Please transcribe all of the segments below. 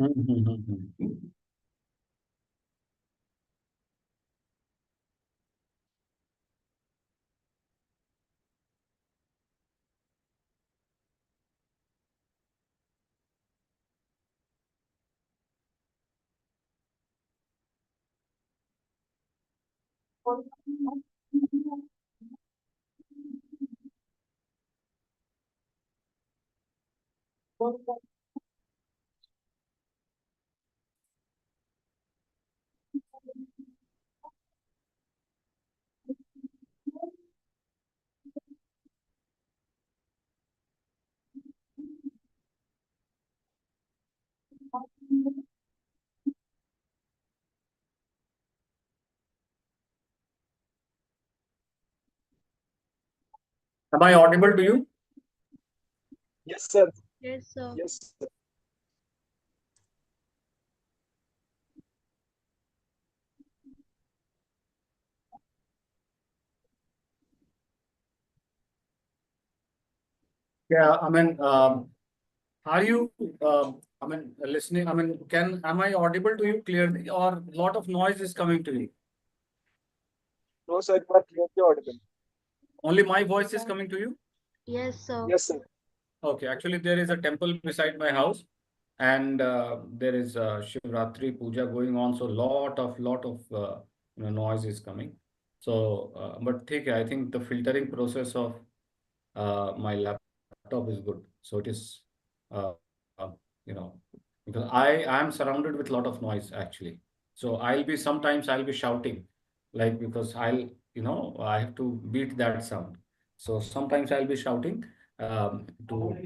Am I audible to you? Yes, sir. Yes, sir. Yes, sir. Yeah, are you, listening? Am I audible to you clearly, or a lot of noise is coming to you? No, sir, you are clearly audible. Only my voice is coming to you? Yes, sir. Yes, sir. Okay, actually, there is a temple beside my house, and there is Shivratri Puja going on, so lot of noise is coming. So, but I think the filtering process of my laptop is good. So it is, uh, uh, you know, because I am surrounded with a lot of noise actually. So sometimes I'll be shouting, like because I have to beat that sound. So sometimes I'll be shouting to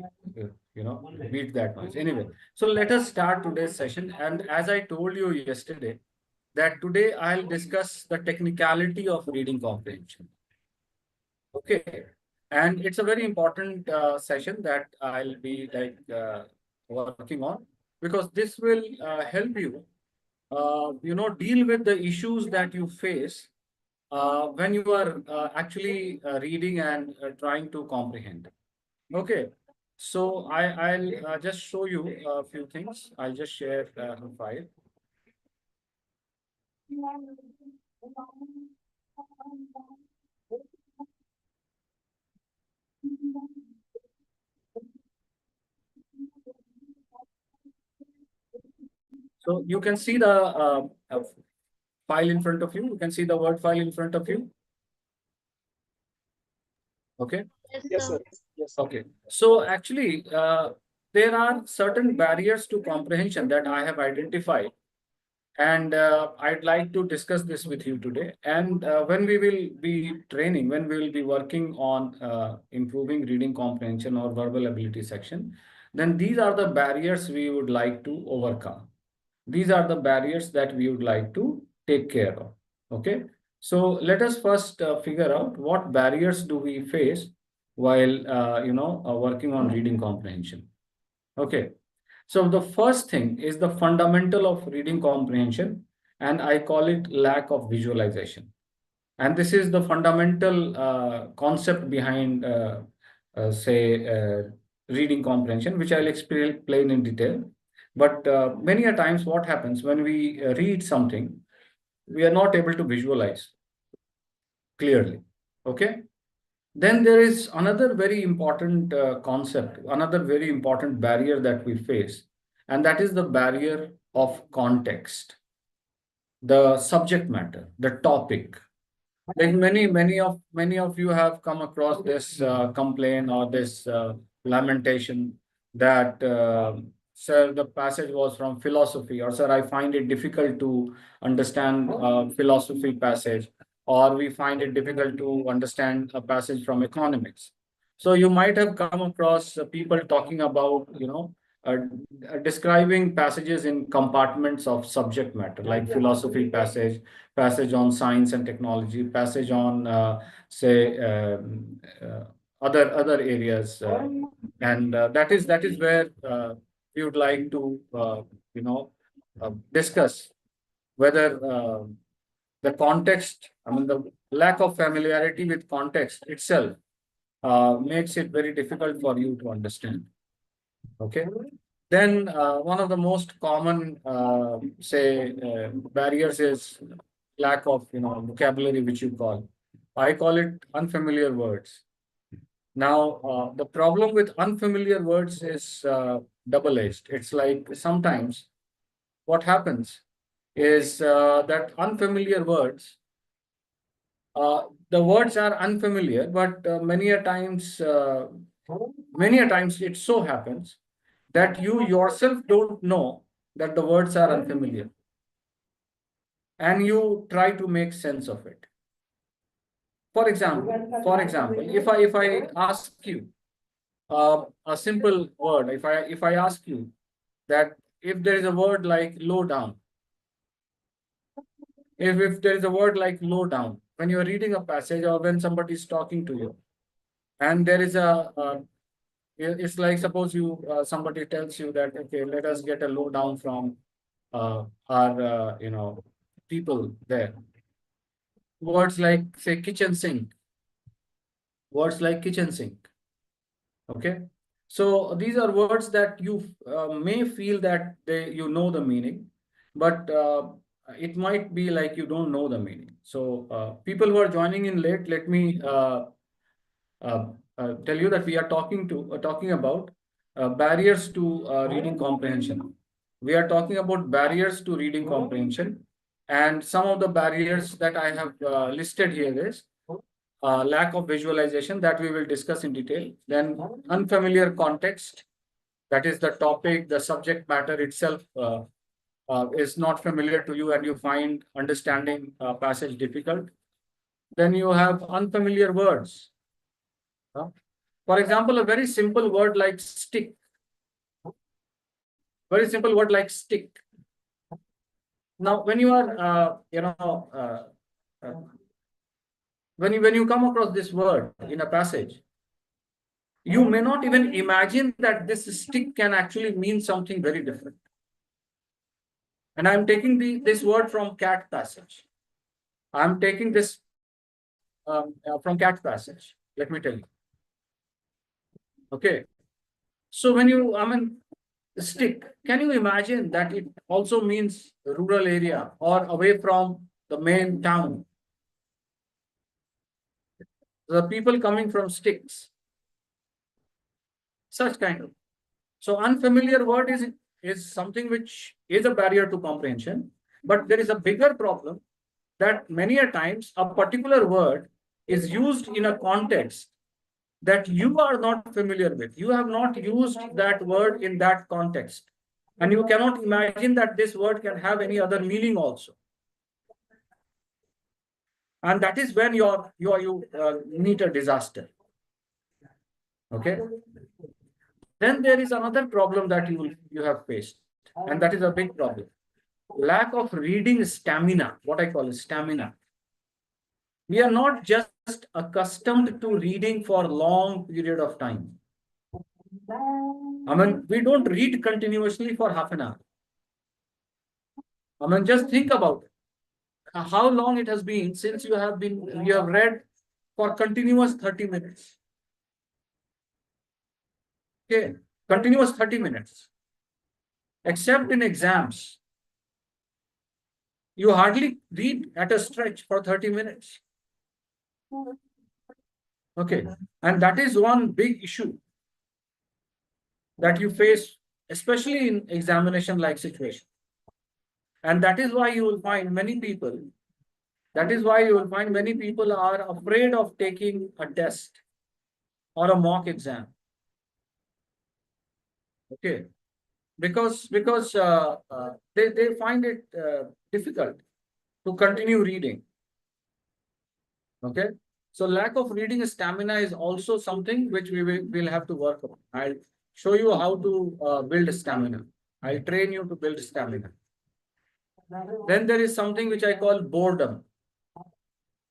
beat that noise. Anyway, so let us start today's session. And as I told you yesterday, that today I'll discuss the technicality of reading comprehension. Okay. And it's a very important session that I'll be working on, because this will help you, deal with the issues that you face when you are actually reading and trying to comprehend. Okay. So I'll just show you a few things. I'll just share a file. So you can see the file in front of you. You can see the Word file in front of you. Okay. Yes, Yes, sir. sir. Yes, sir. Okay. So actually, there are certain barriers to comprehension that I have identified, and I'd like to discuss this with you today. And when we will be training, when we will be working on improving reading comprehension or verbal ability section, then these are the barriers we would like to overcome. These are the barriers that we would like to take care of. Okay. So let us first figure out what barriers do we face while working on reading comprehension. Okay. So the first thing is the fundamental of reading comprehension, and I call it lack of visualization. And this is the fundamental concept behind, reading comprehension, which I'll explain in detail. But many a times, what happens when we read something, we are not able to visualize clearly. Okay. Then there is another very important concept, another very important barrier that we face, and that is the barrier of context, the subject matter, the topic. Like many of you have come across this complaint or this lamentation that, sir, the passage was from philosophy, or sir, I find it difficult to understand philosophy passage, or we find it difficult to understand a passage from economics. So you might have come across people talking about, uh, describing passages in compartments of subject matter, like philosophy passage on science and technology, passage on, other areas, and that is where we would like to discuss whether the context, the lack of familiarity with context itself makes it very difficult for you to understand. Okay. Then one of the most common, barriers is lack of, vocabulary, which you call. I call it unfamiliar words. Now, the problem with unfamiliar words is double-edged. It's like sometimes what happens is that unfamiliar words, the words are unfamiliar, but many a times it so happens that you yourself don't know that the words are unfamiliar, and you try to make sense of it. For example, if I ask you a simple word, if I ask you that if there is a word like low down, if there is a word like low down, when you are reading a passage or when somebody is talking to you, and there is it's like suppose you somebody tells you that, okay, let us get a low down from our people there. Words like, say, kitchen sink. Words like kitchen sink. Okay. So these are words that you may feel that you know the meaning, but it might be like you don't know the meaning. So people who are joining in late, let me tell you that we are talking about barriers to reading comprehension. We are talking about barriers to reading comprehension, and some of the barriers that I have listed here is lack of visualization, that we will discuss in detail. Then unfamiliar context, that is the topic, the subject matter itself is not familiar to you and you find understanding passage difficult. Then you have unfamiliar words. For example, a very simple word like stick. Very simple word like stick. Now, when you are, when you come across this word in a passage, you may not even imagine that this stick can actually mean something very different. And I'm taking this word from Cat passage. I'm taking this from Cat passage. Let me tell you. Okay. So when stick, can you imagine that it also means rural area or away from the main town? The people coming from sticks. Such kind of. So unfamiliar word is something which is a barrier to comprehension, but there is a bigger problem that many a times a particular word is used in a context that you are not familiar with. You have not used that word in that context, and you cannot imagine that this word can have any other meaning also. And that is when you meet a disaster. Okay. Then there is another problem that you have faced, and that is a big problem. Lack of reading stamina, what I call stamina. We are not just accustomed to reading for a long period of time. We don't read continuously for half an hour. Just think about it. How long it has been since you have read for continuous 30 minutes. Okay, continuous 30 minutes. Except in exams, you hardly read at a stretch for 30 minutes. Okay, and that is one big issue that you face, especially in examination-like situation. And that is why you will find many people are afraid of taking a test or a mock exam. Okay, because they find it difficult to continue reading. Okay, so lack of reading stamina is also something which we'll have to work on. I'll show you how to build stamina. I'll train you to build stamina. Then there is something which I call boredom.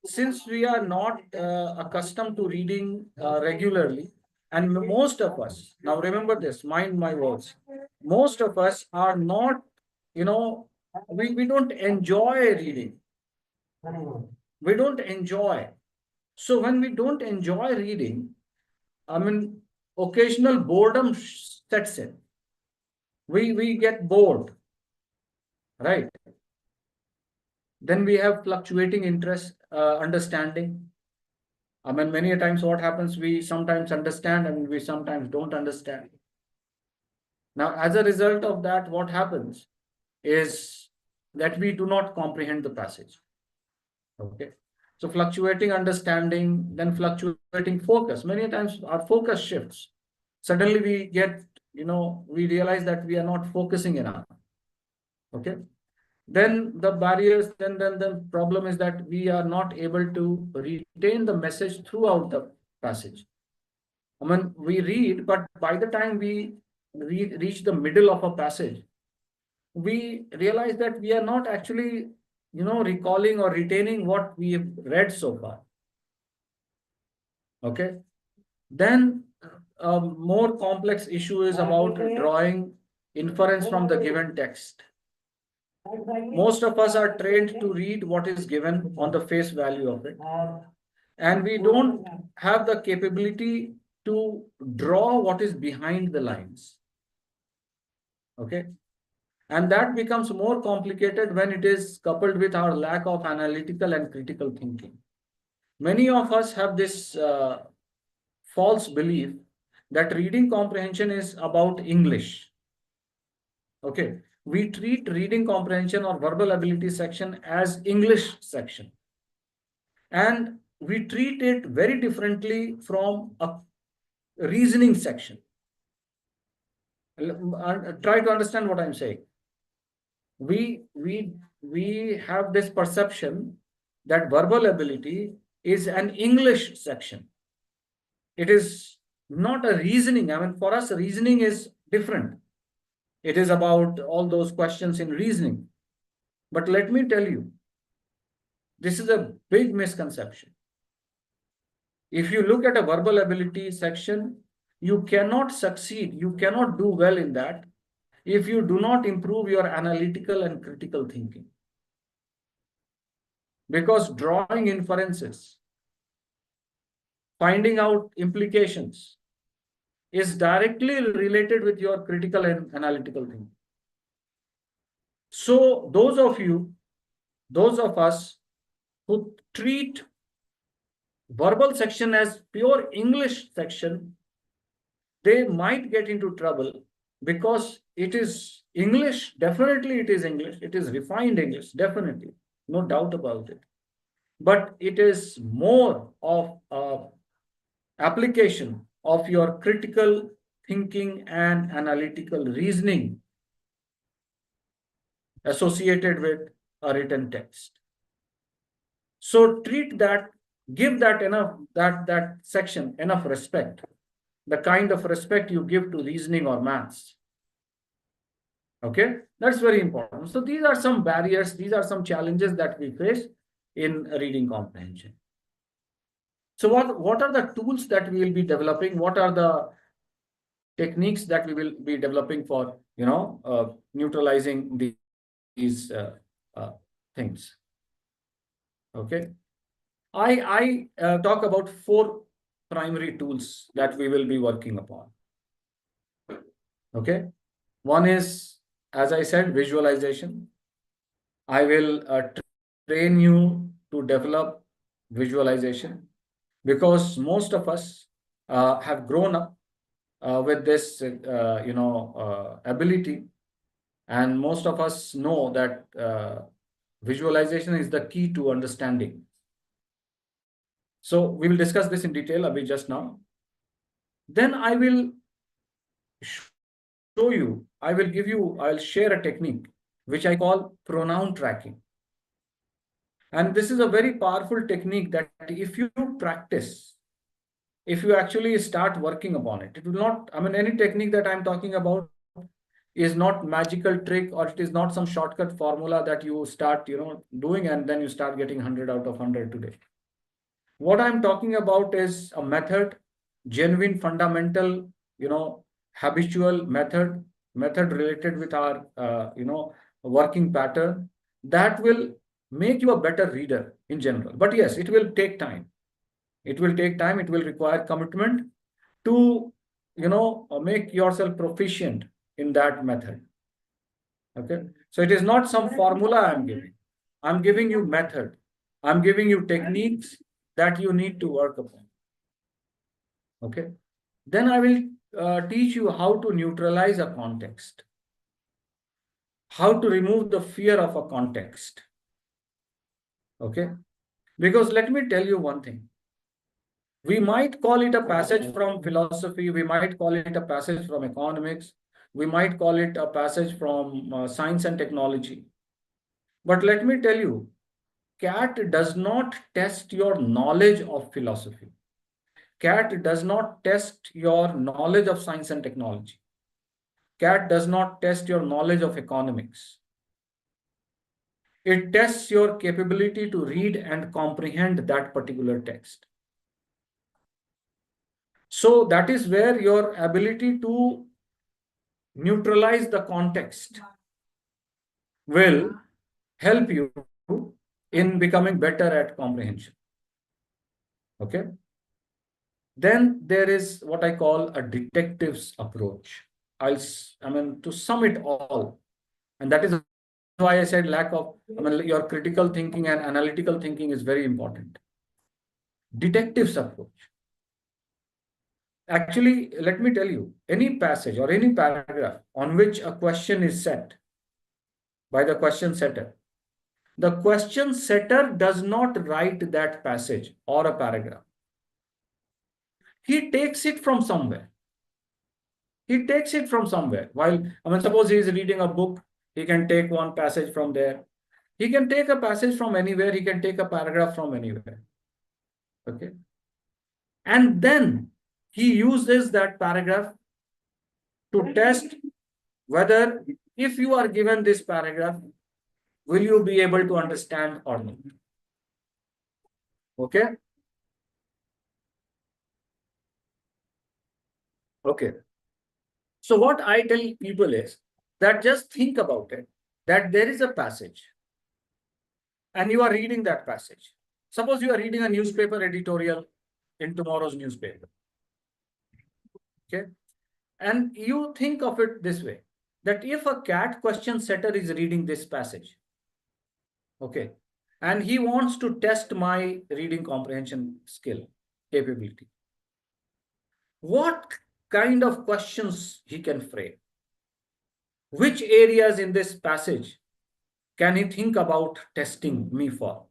Since we are not accustomed to reading regularly, and most of us, now remember this, mind my words, most of us are not, we don't enjoy reading. We don't enjoy. So when we don't enjoy reading, occasional boredom sets in. we get bored, right? Then we have fluctuating interest, understanding. I mean, many a times what happens, we sometimes understand and we sometimes don't understand. Now, as a result of that, what happens is that we do not comprehend the passage. Okay. So fluctuating understanding, then fluctuating focus. Many times our focus shifts. Suddenly we get, we realize that we are not focusing enough. Okay. Then the barriers, then the problem is that we are not able to retain the message throughout the passage. I mean, we read, but by the time we reach the middle of a passage, we realize that we are not actually, recalling or retaining what we have read so far. Okay. Then a more complex issue is about drawing inference from the given text. Most of us are trained to read what is given on the face value of it. And we don't have the capability to draw what is behind the lines. Okay. And that becomes more complicated when it is coupled with our lack of analytical and critical thinking. Many of us have this false belief that reading comprehension is about English. Okay. We treat reading comprehension or verbal ability section as English section. And we treat it very differently from a reasoning section. Try to understand what I'm saying. We have this perception that verbal ability is an English section. It is not a reasoning. I mean, for us, reasoning is different. It is about all those questions in reasoning. But let me tell you, this is a big misconception. If you look at a verbal ability section, you cannot succeed, you cannot do well in that if you do not improve your analytical and critical thinking. Because drawing inferences, finding out implications is directly related with your critical and analytical thinking. So those of us who treat verbal section as pure English section, they might get into trouble because it is English. Definitely it is English. It is refined English, definitely. No doubt about it. But it is more of an application of your critical thinking and analytical reasoning associated with a written text. So treat that, give that enough, that section enough respect, the kind of respect you give to reasoning or maths. Okay, that's very important. So these are some barriers, these are some challenges that we face in reading comprehension. So what are the tools that we will be developing? What are the techniques that we will be developing for, neutralizing these things? Okay, I talk about 4 primary tools that we will be working upon. Okay, one is, as I said, visualization. I will train you to develop visualization because most of us have grown up with this, ability, and most of us know that visualization is the key to understanding. So we will discuss this in detail a bit just now. Then I will show you, I'll share a technique which I call pronoun tracking. And this is a very powerful technique that if you practice, if you actually start working upon it, it will not, I mean, any technique that I'm talking about is not magical trick, or it is not some shortcut formula that you start, doing and then you start getting 100 out of 100 today. What I'm talking about is a method, genuine, fundamental, habitual method related with our, working pattern that will make you a better reader in general. But yes, it will take time. It will take time. It will require commitment to, make yourself proficient in that method. Okay. So it is not some formula I'm giving. I'm giving you method. I'm giving you techniques that you need to work upon. Okay. Then I will teach you how to neutralize a context, how to remove the fear of a context. Okay. Because let me tell you one thing. We might call it a passage from philosophy. We might call it a passage from economics. We might call it a passage from science and technology. But let me tell you, CAT does not test your knowledge of philosophy. CAT does not test your knowledge of science and technology. CAT does not test your knowledge of economics. It tests your capability to read and comprehend that particular text. So that is where your ability to neutralize the context will help you in becoming better at comprehension. Okay. Then there is what I call a detective's approach. To sum it all, and that is why I said your critical thinking and analytical thinking is very important. Detective's approach. Actually, let me tell you, any passage or any paragraph on which a question is set by the question setter, the question setter does not write that passage or a paragraph. He takes it from somewhere. He takes it from somewhere. Suppose he is reading a book, he can take one passage from there. He can take a passage from anywhere. He can take a paragraph from anywhere. Okay. And then he uses that paragraph to test whether, if you are given this paragraph, will you be able to understand or not? Okay. Okay. So what I tell people is that just think about it, that there is a passage and you are reading that passage. Suppose you are reading a newspaper editorial in tomorrow's newspaper. Okay. And you think of it this way, that if a CAT question setter is reading this passage, okay, and he wants to test my reading comprehension skill, capability, what kind of questions he can frame? Which areas in this passage can he think about testing me for?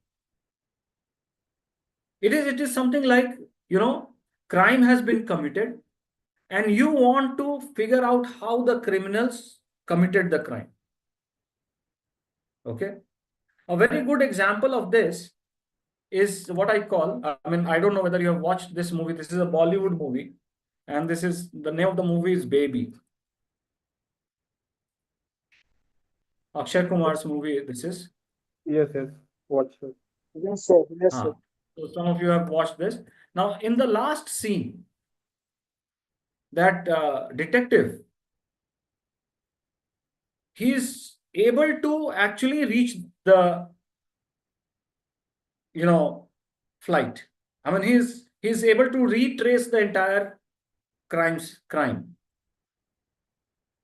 It is something like, crime has been committed and you want to figure out how the criminals committed the crime. Okay. A very good example of this is what I call, I don't know whether you have watched this movie. This is a Bollywood movie. And the name of the movie is Baby. Akshay Kumar's movie, this is. Yes, watch it. Yes, sir. Yes, sir. So some of you have watched this. Now, in the last scene, that detective, he is able to actually reach the, flight. He's able to retrace the entire crime.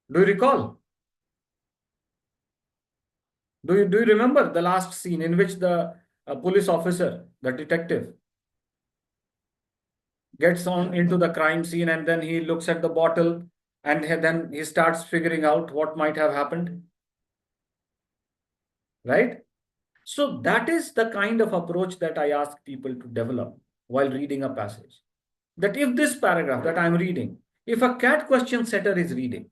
Do you recall? Do you remember the last scene in which the police officer, the detective, gets on into the crime scene and then he looks at the bottle and then he starts figuring out what might have happened? Right? So that is the kind of approach that I ask people to develop while reading a passage. That if this paragraph that I'm reading, if a CAT question setter is reading,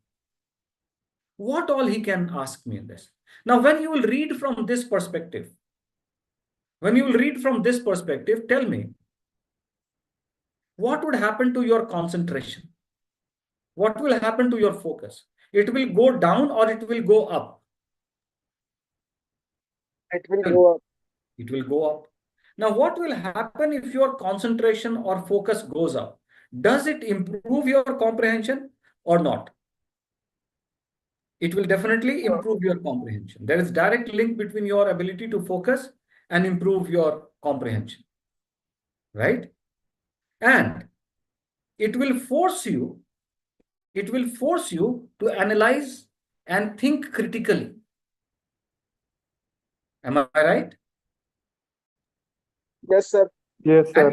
what all he can ask me in this? Now, when you will read from this perspective, tell me, what would happen to your concentration? What will happen to your focus? It will go down or it will go up? It will go up. It will go up. Now, what will happen if your concentration or focus goes up? Does it improve your comprehension or not? It will definitely improve your comprehension. There is direct link between your ability to focus and improve your comprehension, right? And it will force you it will force you to analyze and think critically. Am I right? Yes, sir. Yes, sir.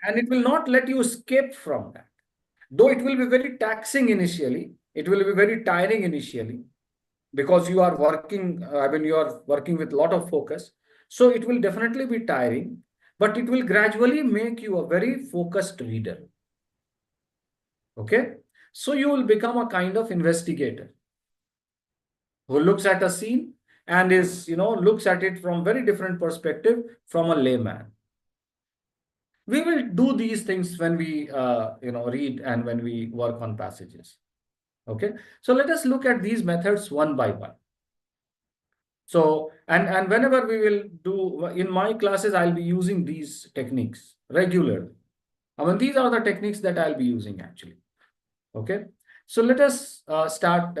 And it will not let you escape from that. Though it will be very taxing initially, it will be very tiring initially because you are working, you are working with a lot of focus. So it will definitely be tiring, but it will gradually make you a very focused reader. Okay? So you will become a kind of investigator who looks at a scene and looks at it from very different perspective from a layman. We will do these things when we read and when we work on passages. Okay, so let us look at these methods one by one. So and whenever we will do in my classes, I'll be using these techniques regularly. These are the techniques that I'll be using actually. Okay, so let us start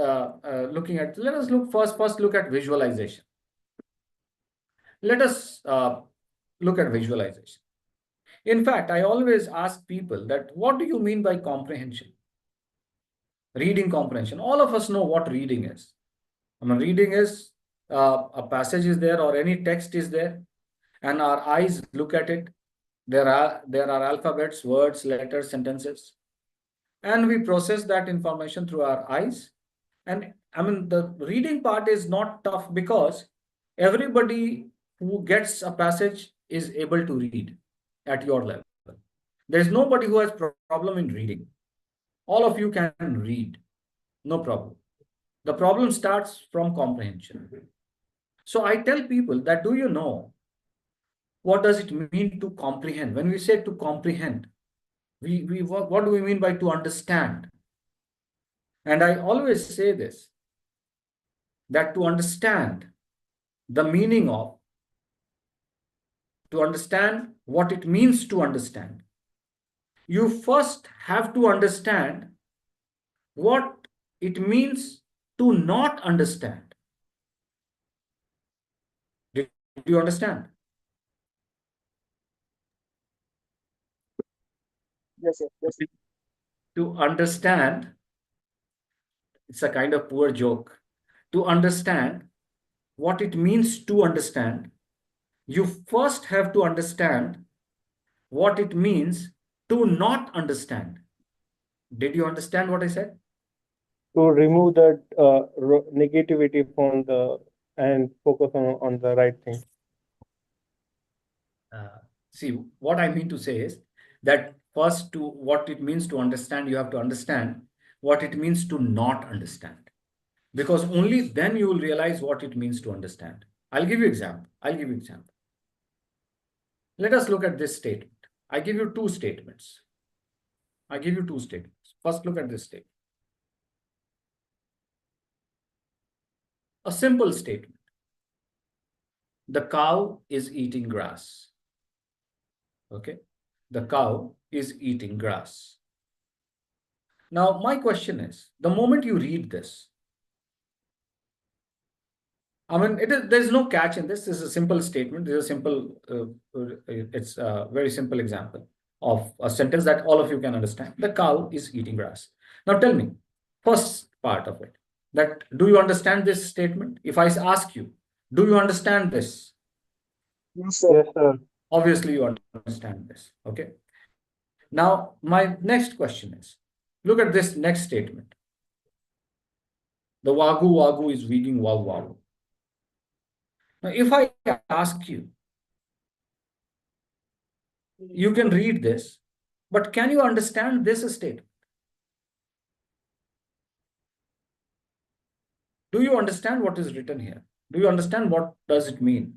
looking at. Let us first look at visualization. Let us look at visualization. In fact, I always ask people that what do you mean by comprehension? Reading comprehension. All of us know what reading is. Reading is a passage is there or any text is there, and our eyes look at it. There are alphabets, words, letters, sentences, and we process that information through our eyes. And the reading part is not tough because everybody who gets a passage is able to read at your level. There is nobody who has problem in reading. All of you can read, no problem. The problem starts from comprehension. So I tell people that, do you know what does it mean to comprehend? When we say to comprehend, what do we mean by to understand? And I always say this, that to understand the meaning of, to understand what it means to understand, you first have to understand what it means to not understand. Do you understand? Yes, sir. Yes. To understand, it's a kind of poor joke. To understand what it means to understand, you first have to understand what it means to not understand. Did you understand what I said? To remove that negativity from the and focus on the right thing. See, what I mean to say is that first, to what it means to understand, you have to understand what it means to not understand. Because only then you will realize what it means to understand. I'll give you example. Let us look at this statement. I give you two statements. First, look at this statement. A simple statement. The cow is eating grass. Okay. The cow is eating grass. Now, my question is, the moment you read this, there's no catch in this. This is a simple statement. This is a simple, it's a very simple example of a sentence that all of you can understand. The cow is eating grass. Now tell me, first part of it, that do you understand this statement? If I ask you, do you understand this? Yes, sir. Yes, sir. Obviously you understand this, okay? Now, my next question is, look at this next statement. The Wagyu Wagyu is vegan wow wow. Now, if I ask you, you can read this, but can you understand this statement? Do you understand what is written here? Do you understand what does it mean?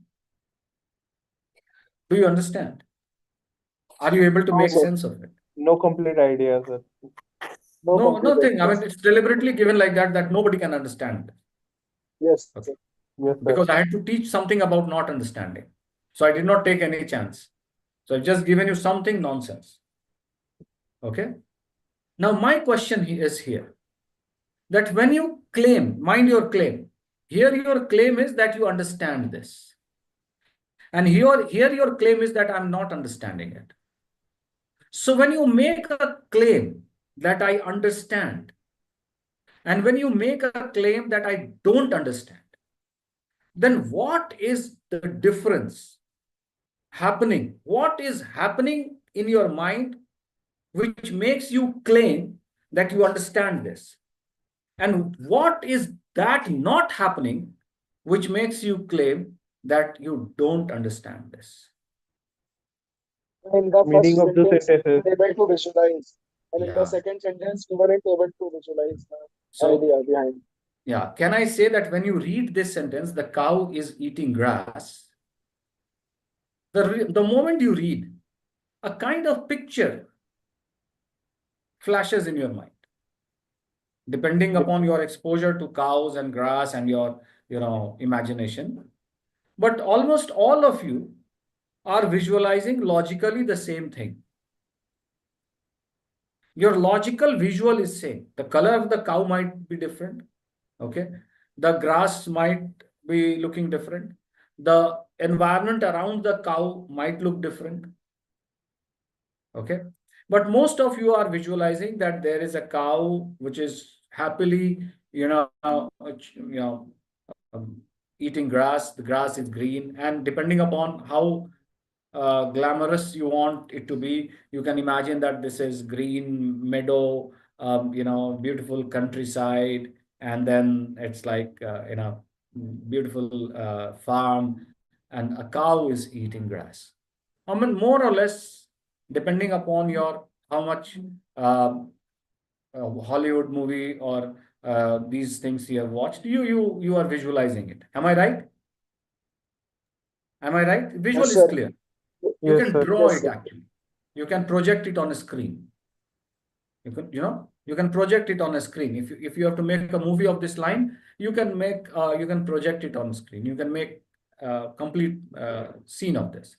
Do you understand? Are you able to make sense of it? No complete idea, sir. No, complete nothing. ideas. It's deliberately given like that nobody can understand. Yes. Okay. Yes, sir. Because I had to teach something about not understanding. So I did not take any chance. So I've just given you something nonsense. Okay. Now my question is here, that when you claim, mind your claim, here your claim is that you understand this. And here your claim is that I'm not understanding it. So when you make a claim that I understand, And when you make a claim that I don't understand, then what is the difference happening? What is happening in your mind which makes you claim that you understand this? And what is that not happening which makes you claim that you don't understand this? In the first Meaning of the sentence, we sentences. were able to visualize. And in the Yeah. second sentence, we weren't able to visualize the So, idea behind. yeah, can I say that when you read this sentence, the cow is eating grass, the moment you read, a kind of picture flashes in your mind, depending upon your exposure to cows and grass and your, imagination. But almost all of you are visualizing logically the same thing. Your logical visual is same. The color of the cow might be different. Okay. The grass might be looking different. The environment around the cow might look different. Okay. But most of you are visualizing that there is a cow which is happily, eating grass. The grass is green, and depending upon how glamorous you want it to be, you can imagine that this is green meadow, beautiful countryside, and then it's like beautiful farm, and a cow is eating grass. I mean, more or less, depending upon your how much Hollywood movie or these things you have watched, you are visualizing it. Am I right? Am I right? Visual Yes, is sir. clear. You Yes, can sir. draw Yes, it sir. actually. You can project it on a screen. You can project it on a screen. If you have to make a movie of this line, you can project it on a screen. You can make a complete scene of this.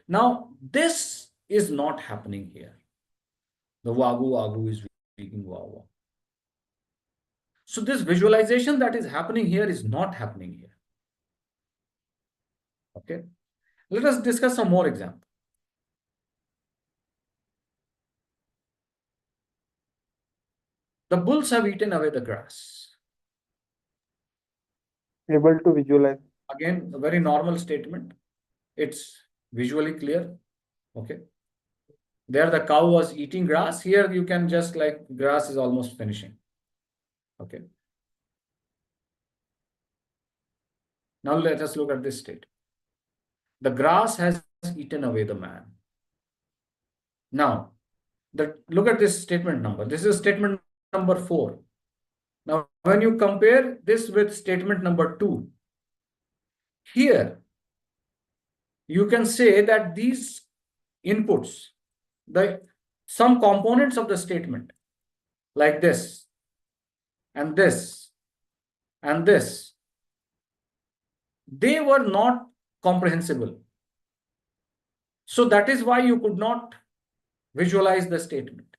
Now, this is not happening here. The Wagyu Wagyu is speaking Wawa. So this visualization that is happening here is not happening here. Okay. Let us discuss some more examples. The bulls have eaten away the grass. Able to visualize. Again, a very normal statement. It's visually clear. Okay. There the cow was eating grass. Here you can just like grass is almost finishing. Okay. Now let us look at this state. The grass has eaten away the man. Now, look at this statement number. This is statement number 4. Now, when you compare this with statement number 2, here you can say that these inputs, some components of the statement, like this, and this, and this, they were not comprehensible. So that is why you could not visualize the statement.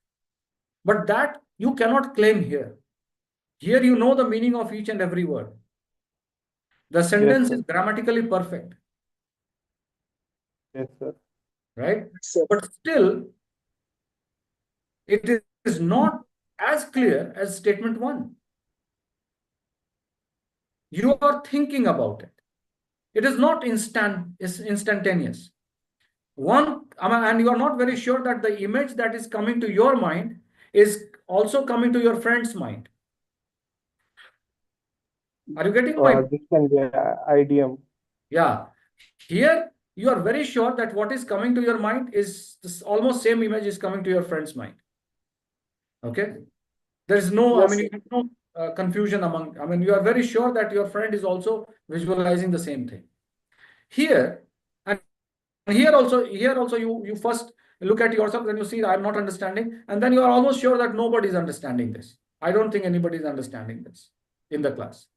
But that you cannot claim here. Here you know the meaning of each and every word. The sentence is grammatically perfect. Yes, sir. Right? Sir. But still, it is not as clear as statement 1. You are thinking about it. It is not instantaneous. And you are not very sure that the image that is coming to your mind is also coming to your friend's mind. Are you getting my point? This can be an idiom. Yeah. Here, you are very sure that what is coming to your mind is this almost same image is coming to your friend's mind. Okay. There is no, Yes, confusion you are very sure that your friend is also visualizing the same thing. Here, and here also you first look at yourself, then you see I'm not understanding, and then you are almost sure that nobody is understanding this. I don't think anybody is understanding this in the class.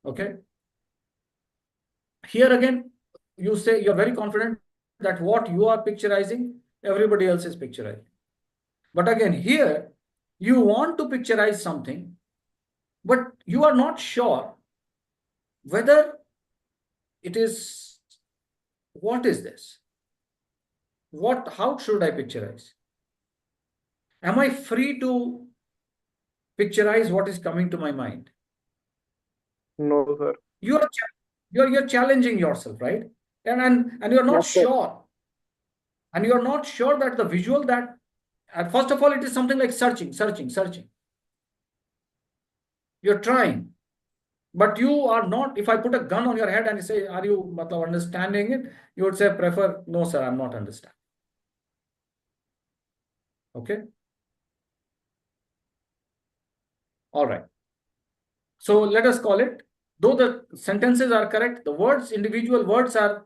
Okay. Here again, you say you're very confident that what you are picturizing, everybody else is picturizing. But again, here, you want to picturize something, but you are not sure whether it is, what is this? How should I picturize? Am I free to picturize what is coming to my mind. No, sir. You're challenging yourself, right? And you're not Yes, sir. sure. And you're not sure that the visual that, first of all, it is something like searching. You're trying, but you are not. If I put a gun on your head and say, are you understanding it? You would say, prefer, no, sir, I'm not understanding. Okay. All right. So let us call it, though the sentences are correct, the words, individual words are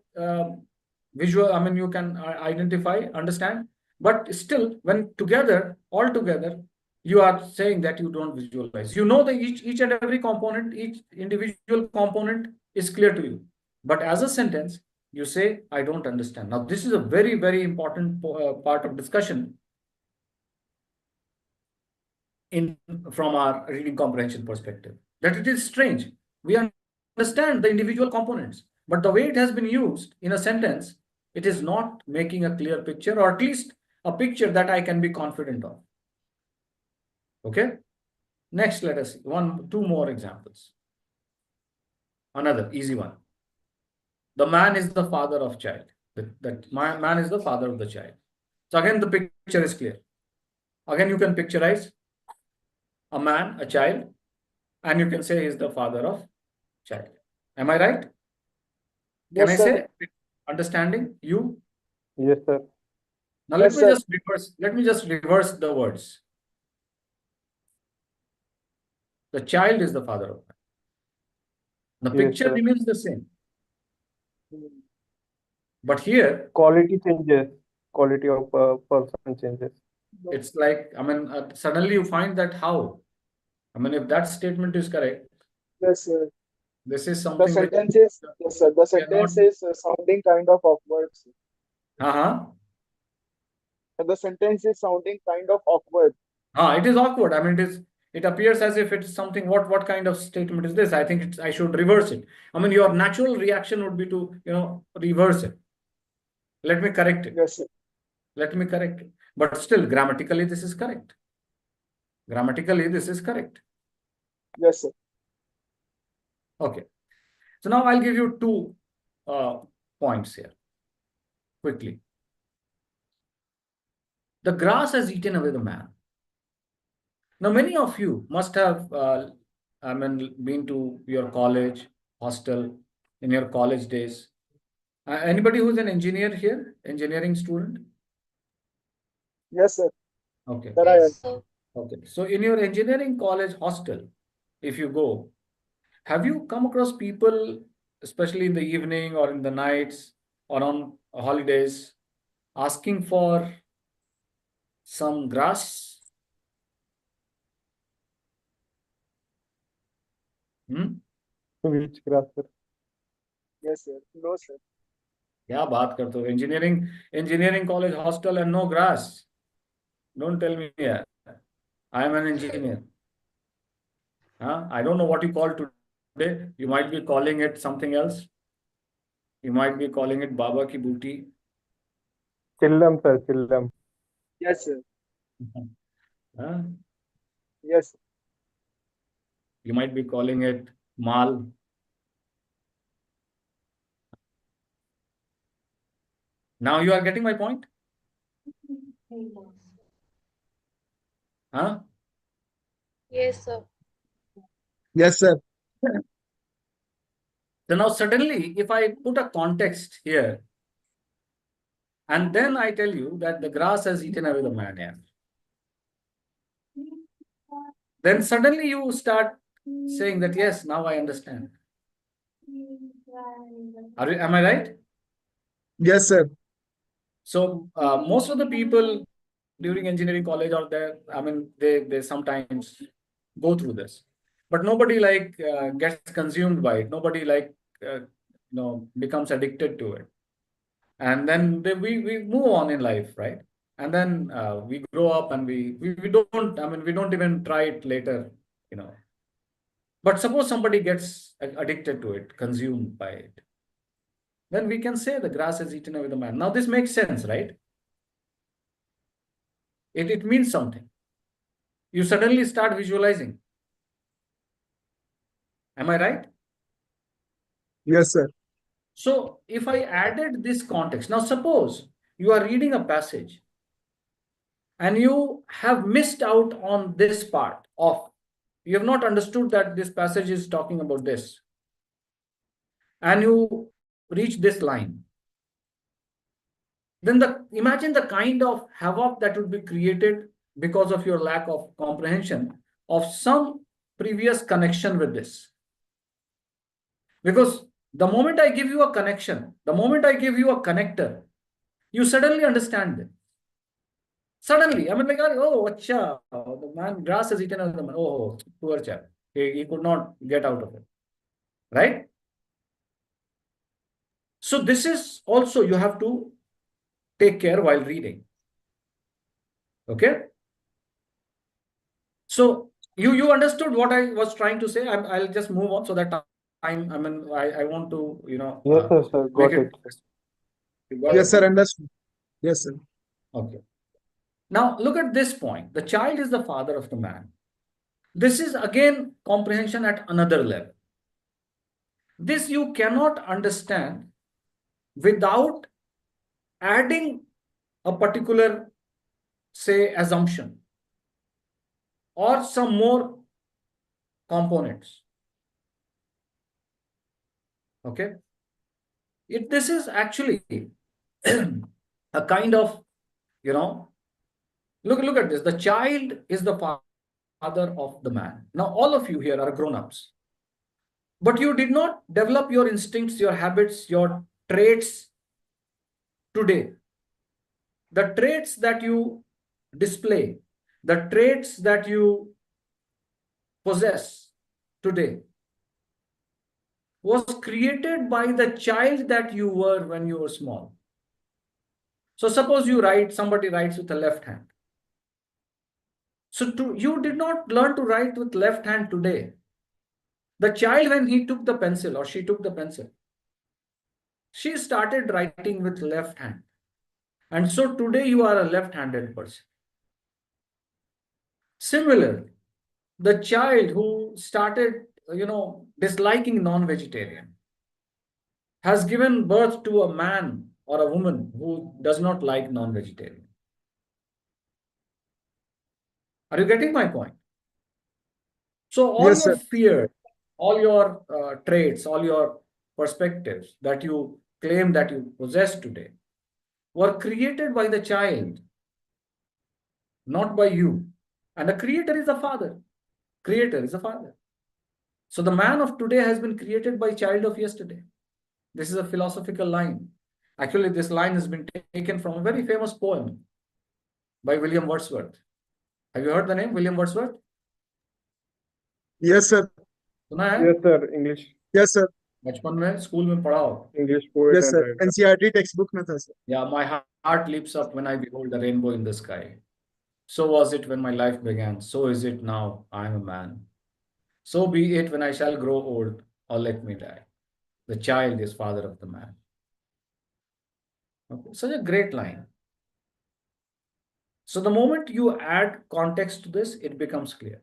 visual. I mean, you can identify, understand, but still when together, all together, you are saying that you don't visualize. You know that each and every component, each individual component is clear to you. But as a sentence, you say, I don't understand. Now, this is a very, very important part of discussion from our reading comprehension perspective. That it is strange. We understand the individual components, but the way it has been used in a sentence, it is not making a clear picture, or at least a picture that I can be confident of. Okay. Next, let us see two more examples. Another easy one. The man is the father of child. That man is the father of the child. So again, the picture is clear. Again, you can picturize a man, a child, and you can say he is the father of child. Am I right? Can Yes, I sir. say understanding you? Yes, sir. Now Yes, sir. let me just reverse the words. The child is the father of man. The Yes, picture sir. remains the same. But here, Quality changes. Quality of person changes. it's like, I mean, suddenly you find that how? I mean, if that statement is correct, Yes, sir. this is The something which sentence is, yes, sir. The we are not. sentence is sounding kind of awkward, sir. And the sentence is sounding kind of awkward. It is awkward. I mean, it appears as if it's something. What kind of statement is this? I think I should reverse it. I mean, your natural reaction would be to reverse it. Let me correct it. Yes, sir. Let me correct it. But still, grammatically, this is correct. Grammatically, this is correct. Yes, sir. Okay. So now I'll give you two points here quickly. The grass has eaten away the man. Now, many of you must have, been to your college, hostel, in your college days. Anybody who's an engineer here, engineering student? Yes, sir. Okay. Sir, I am. Yes, sir. Okay. So in your engineering college hostel, if you go, have you come across people, especially in the evening or in the nights or on holidays, asking for some grass? Which grass, sir? Yes, sir. No, sir. क्या बात करते हो? Engineering college hostel and no grass. Don't tell me that. I am an engineer. I don't know what you call today. You might be calling it something else. You might be calling it Baba ki booty. Chillam, sir. Chillam. Yes, sir. Huh? Yes. You might be calling it mal. Now you are getting my point? Huh? Yes, sir. Yes, sir. So now suddenly, if I put a context here, and then I tell you that the grass has eaten away the man, yeah, then suddenly you start saying that, yes, now I understand. Am I right? Yes, sir. So most of the people during engineering college out there, I mean, they sometimes go through this, but nobody gets consumed by it. Nobody becomes addicted to it, and then we move on in life, right? And then we grow up and we don't. I mean, we don't even try it later, you know. But suppose somebody gets addicted to it, consumed by it, then we can say the grass has eaten away the man. Now this makes sense, right? It means something. you suddenly start visualizing. Am I right? Yes, sir. So if I added this context, now suppose you are reading a passage and you have missed out on this part of, you have not understood that this passage is talking about this, and you reach this line, then imagine the kind of havoc that would be created because of your lack of comprehension of some previous connection with this. Because the moment I give you a connection, the moment I give you a connector, you suddenly understand it. Suddenly, I mean, like, oh, acha, the man, grass has eaten the man. Oh, poor chap. He could not get out of it. Right? So this is also, you have to take care while reading. Okay? So you understood what I was trying to say. I'll just move on so that I want to, Yes, sir, make got it. it. You got Yes, it? sir. Understood. Yes, sir. Okay. Now look at this point. The child is the father of the man. This is again comprehension at another level. This you cannot understand without adding a particular, say, assumption or some more components. Okay. This is actually a kind of, look at this. The child is the father of the man. Now, all of you here are grown-ups, but you did not develop your instincts, your habits, your traits today. The traits that you display, the traits that you possess today was created by the child that you were when you were small. So suppose somebody writes with the left hand. So you did not learn to write with left hand today. The child, when he took the pencil or she took the pencil, she started writing with left hand. And so today you are a left-handed person. Similarly, the child who started, disliking non-vegetarian has given birth to a man or a woman who does not like non-vegetarian. Are you getting my point? So all Yes, your sir. fear, all your traits, all your perspectives that you claim that you possess today were created by the child, not by you. And the creator is the father. Creator is the father. So the man of today has been created by child of yesterday. This is a philosophical line. Actually, this line has been taken from a very famous poem by William Wordsworth. Have you heard the name William Wordsworth? Yes, sir. सुना है? Yes, sir, English Yes, sir. बचपन में school में पढ़ा हो. English poet Yes, and sir. writer. NCERT textbook में था, sir. Yeah, my heart leaps up when I behold the rainbow in the sky. So was it when my life began. So is it now I am a man. So be it when I shall grow old or let me die. The child is father of the man. Okay. Such a great line. So the moment you add context to this, it becomes clear.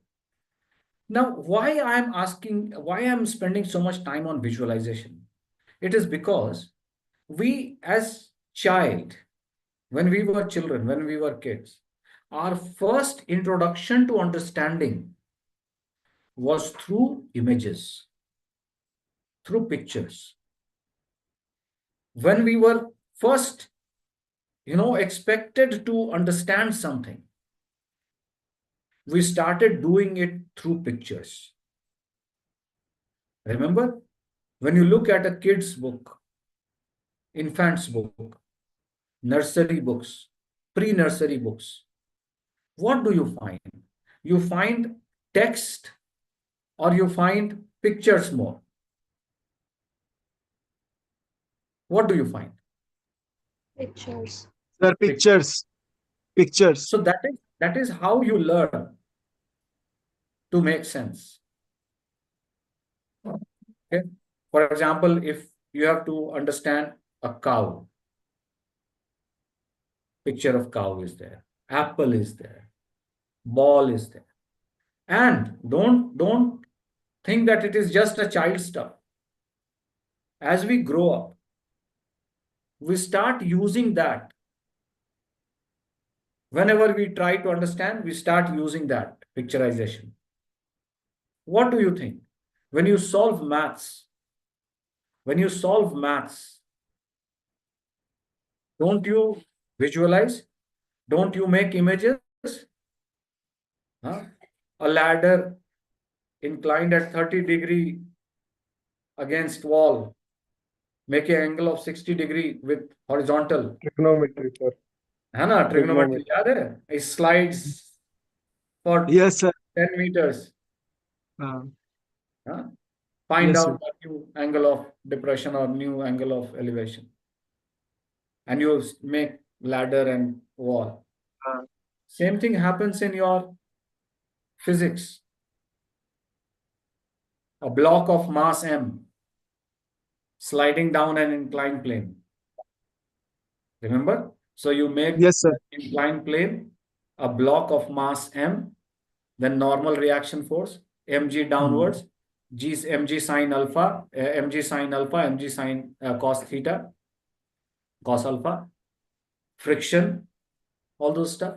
Now, why I'm spending so much time on visualization? It is because we as child, when we were children, when we were kids, our first introduction to understanding was through images, through pictures. When we were first, expected to understand something, we started doing it through pictures. Remember, when you look at a kid's book, infant's book, nursery books, pre-nursery books, what do you find? You find text or you find pictures more? What do you find? Pictures. Sir, pictures. Pictures. So that is how you learn to make sense. Okay. For example, if you have to understand a cow, picture of cow is there, apple is there, ball is there. And don't think that it is just a child stuff. As we grow up, we start using that. Whenever we try to understand, we start using that picturization. What do you think? When you solve maths, don't you visualize? Don't you make images? Huh? A ladder inclined at 30 degree against wall, make an angle of 60 degree with horizontal. Trigonometry, sir. है ना, trigonometry याद है? It slides for Yes, sir. 10 meters. Uh, Huh? Find Yes, out a new angle of depression or new angle of elevation. And you make ladder and wall. Same thing happens in your physics. A block of mass m sliding down an inclined plane. Remember? So you make yes, sir. inclined plane, a block of mass m, then normal reaction force, mg downwards, g mg sine alpha, mg sine alpha, mg sine cos theta, cos alpha, friction, all those stuff.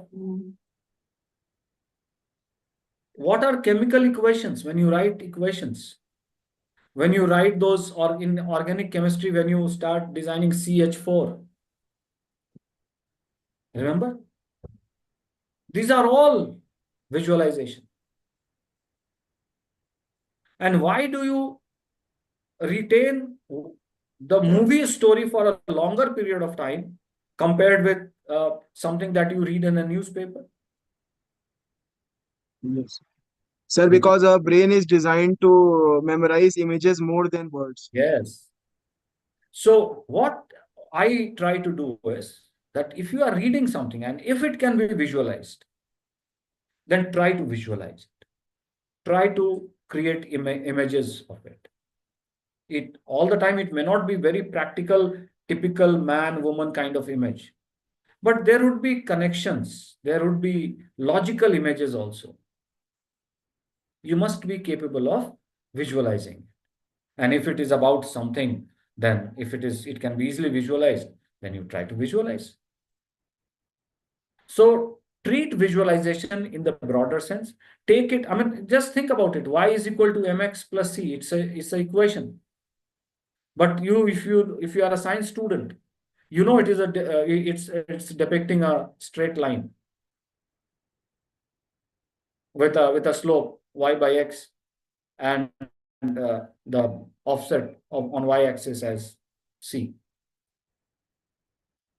What are chemical equations when you write equations? When you write those, or in organic chemistry, when you start designing CH4, remember? These are all visualization. And why do you retain the movie story for a longer period of time compared with something that you read in a newspaper? Yes. Sir, because our brain is designed to memorize images more than words. Yes. So what I try to do is that if you are reading something and if it can be visualized, then try to visualize it. Try to create images of it. It all the time, it may not be very practical, typical man, woman kind of image, but there would be connections. There would be logical images also. You must be capable of visualizing. And if it is about something, then if it can be easily visualized, then you try to visualize. So treat visualization in the broader sense. Take it, I mean, just think about it. Y is equal to mx plus c. It's an equation. But if you are a science student, you know it is it's depicting a straight line with a slope y by x and the offset on y-axis as c,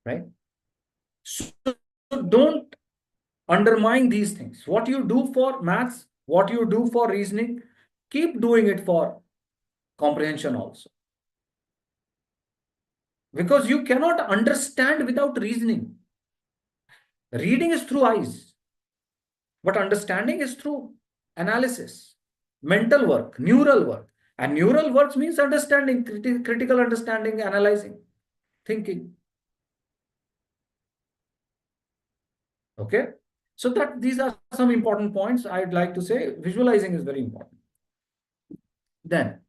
right? So don't undermine these things. What you do for maths, what you do for reasoning, keep doing it for comprehension also. Because you cannot understand without reasoning. Reading is through eyes, but understanding is through analysis, mental work, neural work. And neural work means understanding, critical understanding, analyzing, thinking. Okay? So these are some important points I'd like to say. Visualizing is very important. Then,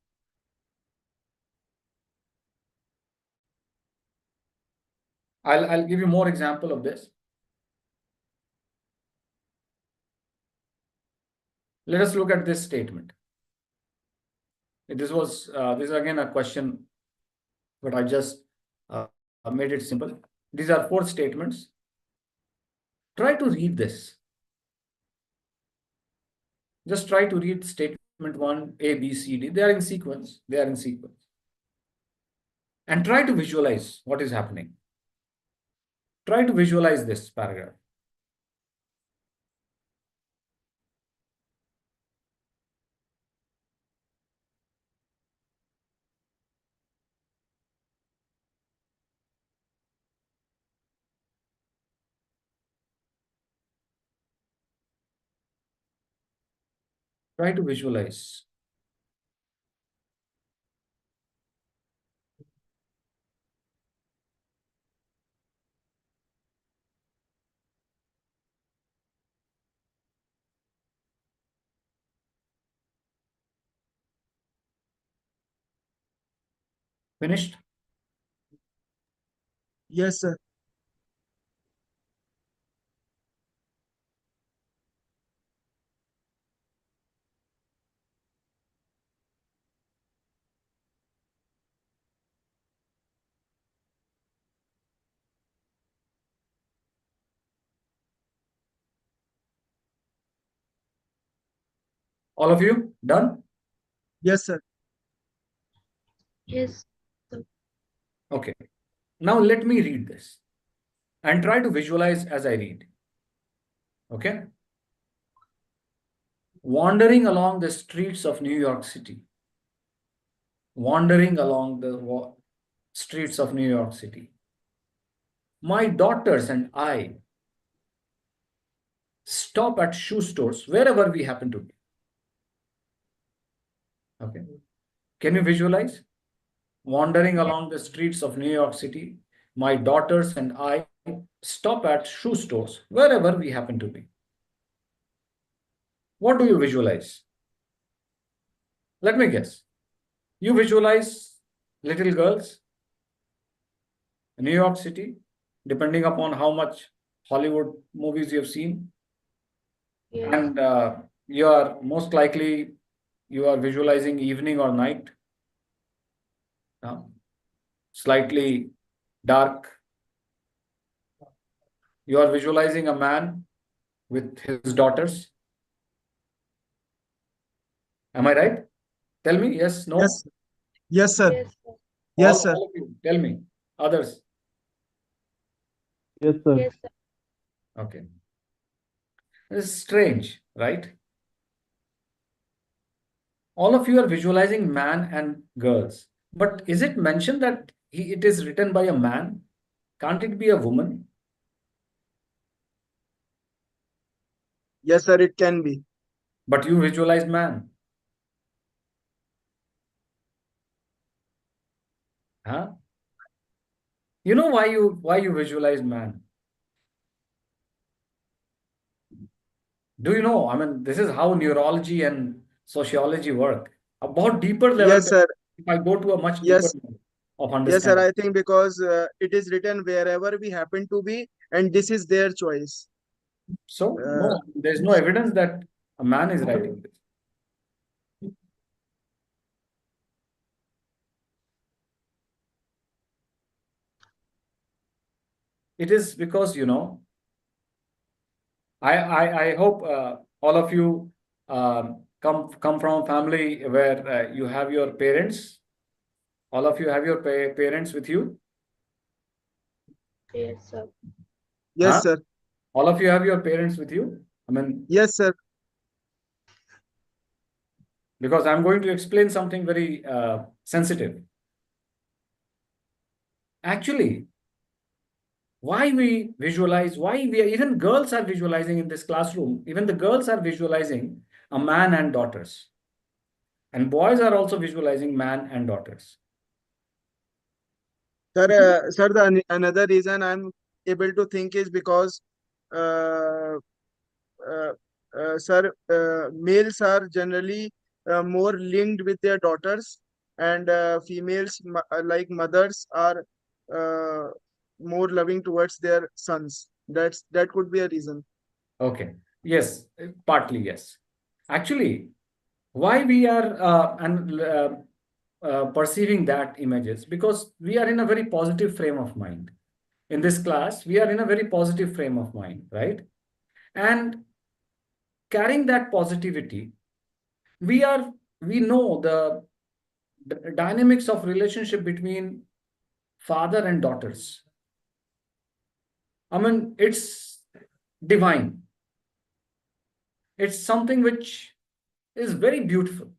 I'll give you more example of this. Let us look at this statement. This is again a question, but I just made it simple. These are 4 statements. Try to read this. Just try to read statement 1, A, B, C, D. They are in sequence. They are in sequence. And try to visualize what is happening. Try to visualize this paragraph. Try to visualize. Finished? Yes, sir. All of you done? Yes, sir. Yes. Okay. Now let me read this and try to visualize as I read. Okay. Wandering along the streets of New York City. Wandering along the streets of New York City. My daughters and I stop at shoe stores wherever we happen to be. Okay. Can you visualize? Wandering along the streets of New York City, my daughters and I stop at shoe stores wherever we happen to be. What do you visualize? Let me guess. You visualize little girls in New York City, depending upon how much Hollywood movies you have seen. Yes. And you are most likely you are visualizing evening or night. Slightly dark. You are visualizing a man with his daughters. Am I right? Tell me, yes, no? Yes. Yes, sir. Yes, sir. Yes, sir. All of you, tell me. Others. Yes, sir. Yes, sir. Okay. This is strange, right? All of you are visualizing man and girls. But is it mentioned that it is written by a man? Can't it be a woman? Yes, sir. It can be. But you visualize man. Huh? You know why you visualize man? Do you know? I mean, this is how neurology and sociology work. About deeper level, Yes, sir. if I go to a much deeper Yes. level of Yes, sir. understanding. I think because it is written wherever we happen to be, and this is their choice. So no, there's no evidence that a man is writing this. It is because, you know, I hope all of you come from a family where you have your parents. All of you have your parents with you. Yes, sir. Yes, Huh? sir. All of you have your parents with you. I mean, Yes, sir. because I'm going to explain something very sensitive. Actually, why we visualize, even girls are visualizing in this classroom, even the girls are visualizing a man and daughters. And boys are also visualizing man and daughters. Sir, another reason I'm able to think is because, uh, sir, males are generally more linked with their daughters, and females, like mothers, are uh, more loving towards their sons. That could be a reason. Okay. Yes, partly yes. Actually, why we are perceiving that images, because we are in a very positive frame of mind. In this class, we are in a very positive frame of mind, right? And carrying that positivity, we know the dynamics of relationship between father and daughters. I mean, it's divine. It's something which is very beautiful,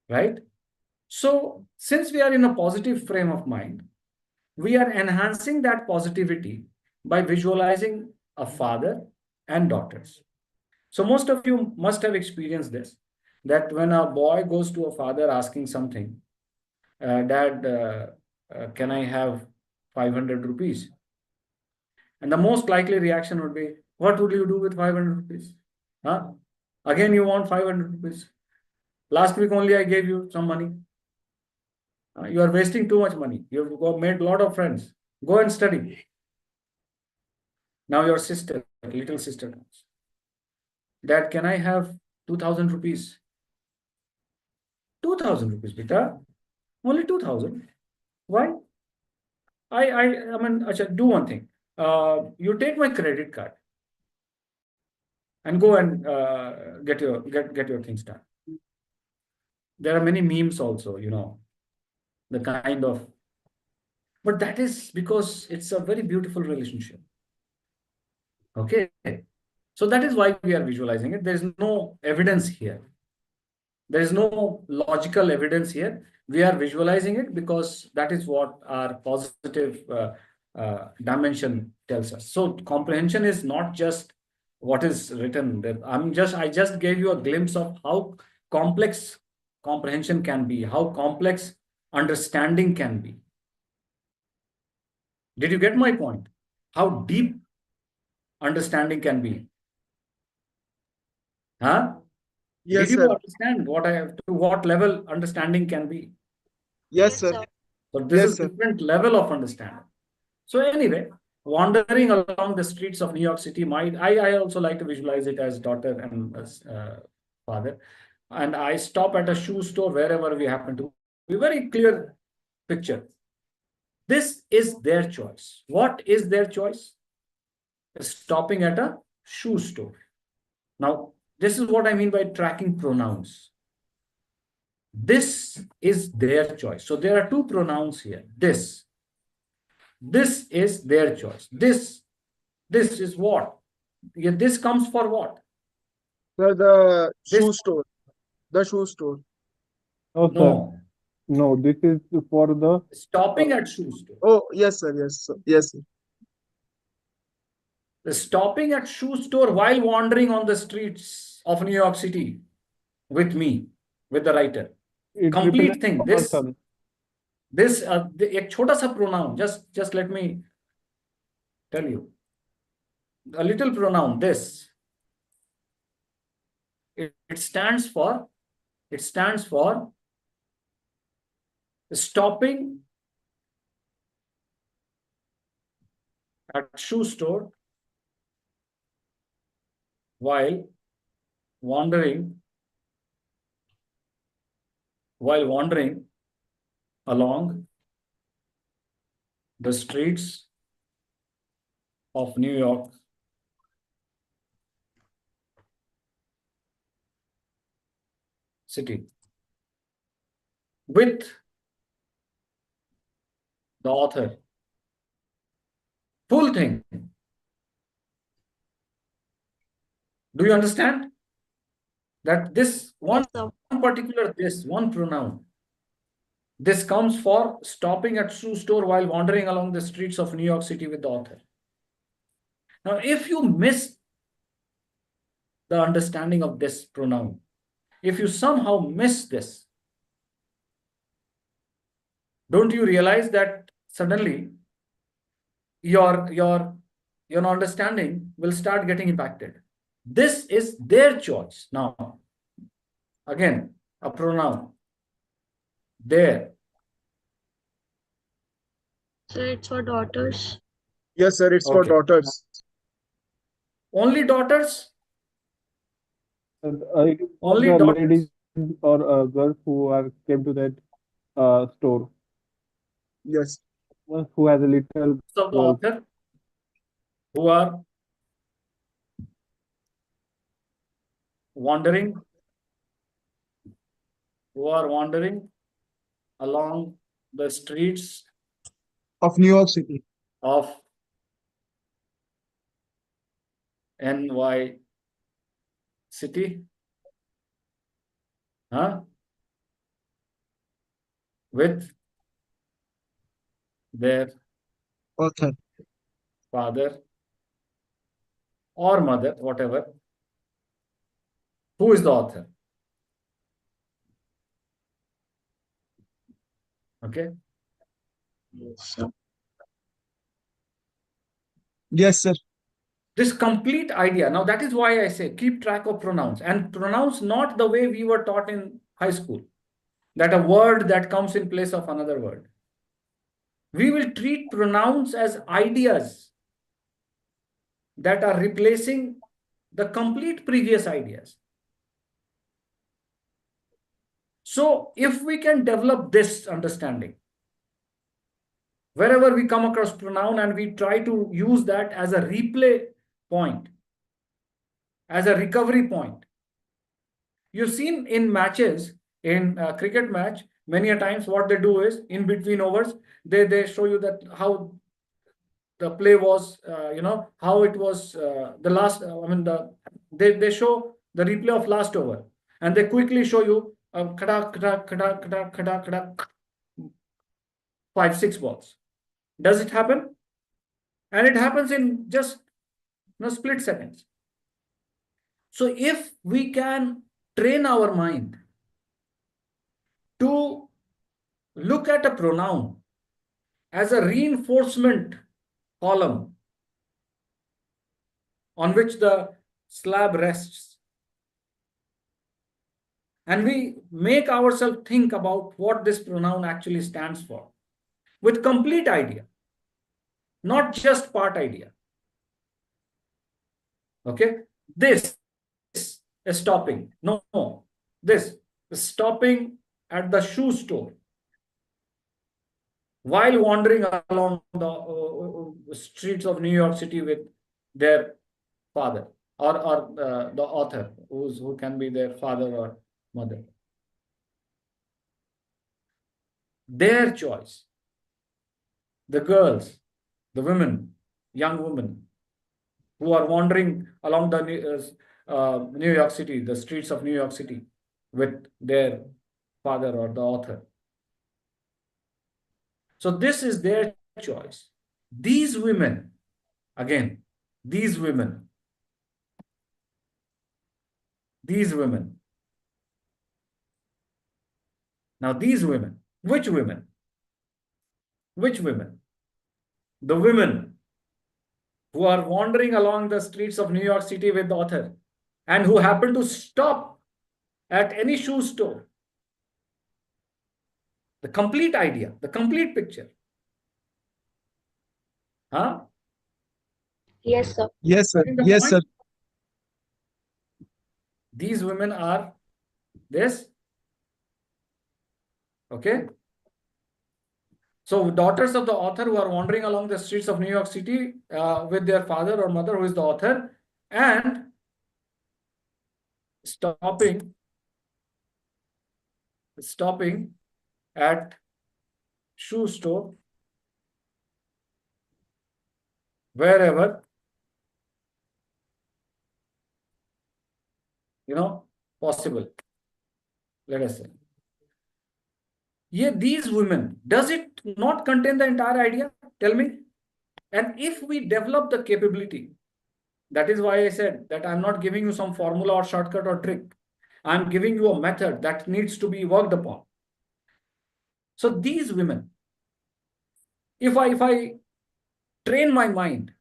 right? So since we are in a positive frame of mind, we are enhancing that positivity by visualizing a father and daughters. So most of you must have experienced this, that when a boy goes to a father asking something, Dad, can I have 500 rupees? And the most likely reaction would be, what would you do with 500 rupees? Huh? Again, you want 500 rupees. Last week only I gave you some money. You are wasting too much money. You've made a lot of friends. Go and study. Now your sister, little sister comes. Dad, can I have 2,000 rupees? 2,000 rupees, beta. Only 2,000. Why? I mean, acha, do one thing. You take my credit card and go and get your things done. There are many memes also, the kind of, but that is because it's a very beautiful relationship. Okay. So that is why we are visualizing it. There is no evidence here. There is no logical evidence here. We are visualizing it because that is what our positive dimension tells us. So comprehension is not just what is written there. I just gave you a glimpse of how complex comprehension can be, how complex understanding can be. Did you get my point? How deep understanding can be? Huh? Yes, Did you sir. understand to what level understanding can be? Yes, sir. So this Yes, is sir. different level of understanding. So anyway, wandering along the streets of New York City, I also like to visualize it as daughter and as father. And I stop at a shoe store wherever we happen to be. Very clear picture. This is their choice. What is their choice? Stopping at a shoe store. Now, this is what I mean by tracking pronouns. This is their choice. So there are two pronouns here. This is their choice. This is what? Yeah, this comes for what? Sir, the This- shoe store. The shoe store. No, sir. No. No, this is for the Stopping at shoe store. Oh, yes, sir. Yes, sir. Yes, sir. The stopping at shoe store while wandering on the streets of New York City with me, with the writer. it Complete represents thing. This person. एक छोटा सा pronoun. Just let me tell you. A little pronoun. This. It stands for stopping at shoe store while wandering along the streets of New York City with the author. Full thing. Do you understand? That this one Yes, sir. particular, this one pronoun, this comes for stopping at shoe store while wandering along the streets of New York City with the author. Now, if you miss the understanding of this pronoun, if you somehow miss this, don't you realize that suddenly your understanding will start getting impacted? This is their choice. Now, again, a pronoun. There. So it's for daughters. Yes, sir. It's for Okay. daughters. Only daughters? It is for Only the daughters? ladies or girls who came to that store, Yes. who has a little Of the girl. author who are wandering along the streets Of New York City. of NY City, with their Author. father or mother, whatever. Who is the author? Okay. So Yes, sir. This complete idea. Now, that is why I say keep track of pronouns, and pronouns not the way we were taught in high school. that a word that comes in place of another word. We will treat pronouns as ideas that are replacing the complete previous ideas. So if we can develop this understanding, wherever we come across pronoun and we try to use that as a replay point, as a recovery point. You've seen in matches, in a cricket match, many a times what they do is in between overs, they show you that how the play was, how it was the last, they show the replay of last over and they quickly show you 5-6 balls. Does it happen? And it happens in just split seconds. So if we can train our mind to look at a pronoun as a reinforcement column on which the slab rests, and we make ourselves think about what this pronoun actually stands for with complete idea, not just part idea. Okay, this is stopping. No, this is stopping at the shoe store while wandering along the streets of New York City with their father or the author who can be their father or mother. Their choice. The girls, the women, young women who are wandering along the New York City, the streets of New York City with their father or the author. So this is their choice. These women, again, these women. Now these women, which women? Which women? The women who are wandering along the streets of New York City with the author and who happen to stop at any shoe store. The complete idea, the complete picture. Huh? Yes, sir. Yes, sir. Getting the Yes, sir. point? These women are this. Okay. So daughters of the author who are wandering along the streets of New York City with their father or mother who is the author and stopping at shoe store, wherever, possible, let us say. Yeah, these women, does it not contain the entire idea? Tell me. And if we develop the capability, that is why I said that I'm not giving you some formula or shortcut or trick. I'm giving you a method that needs to be worked upon. So these women, if I train my mind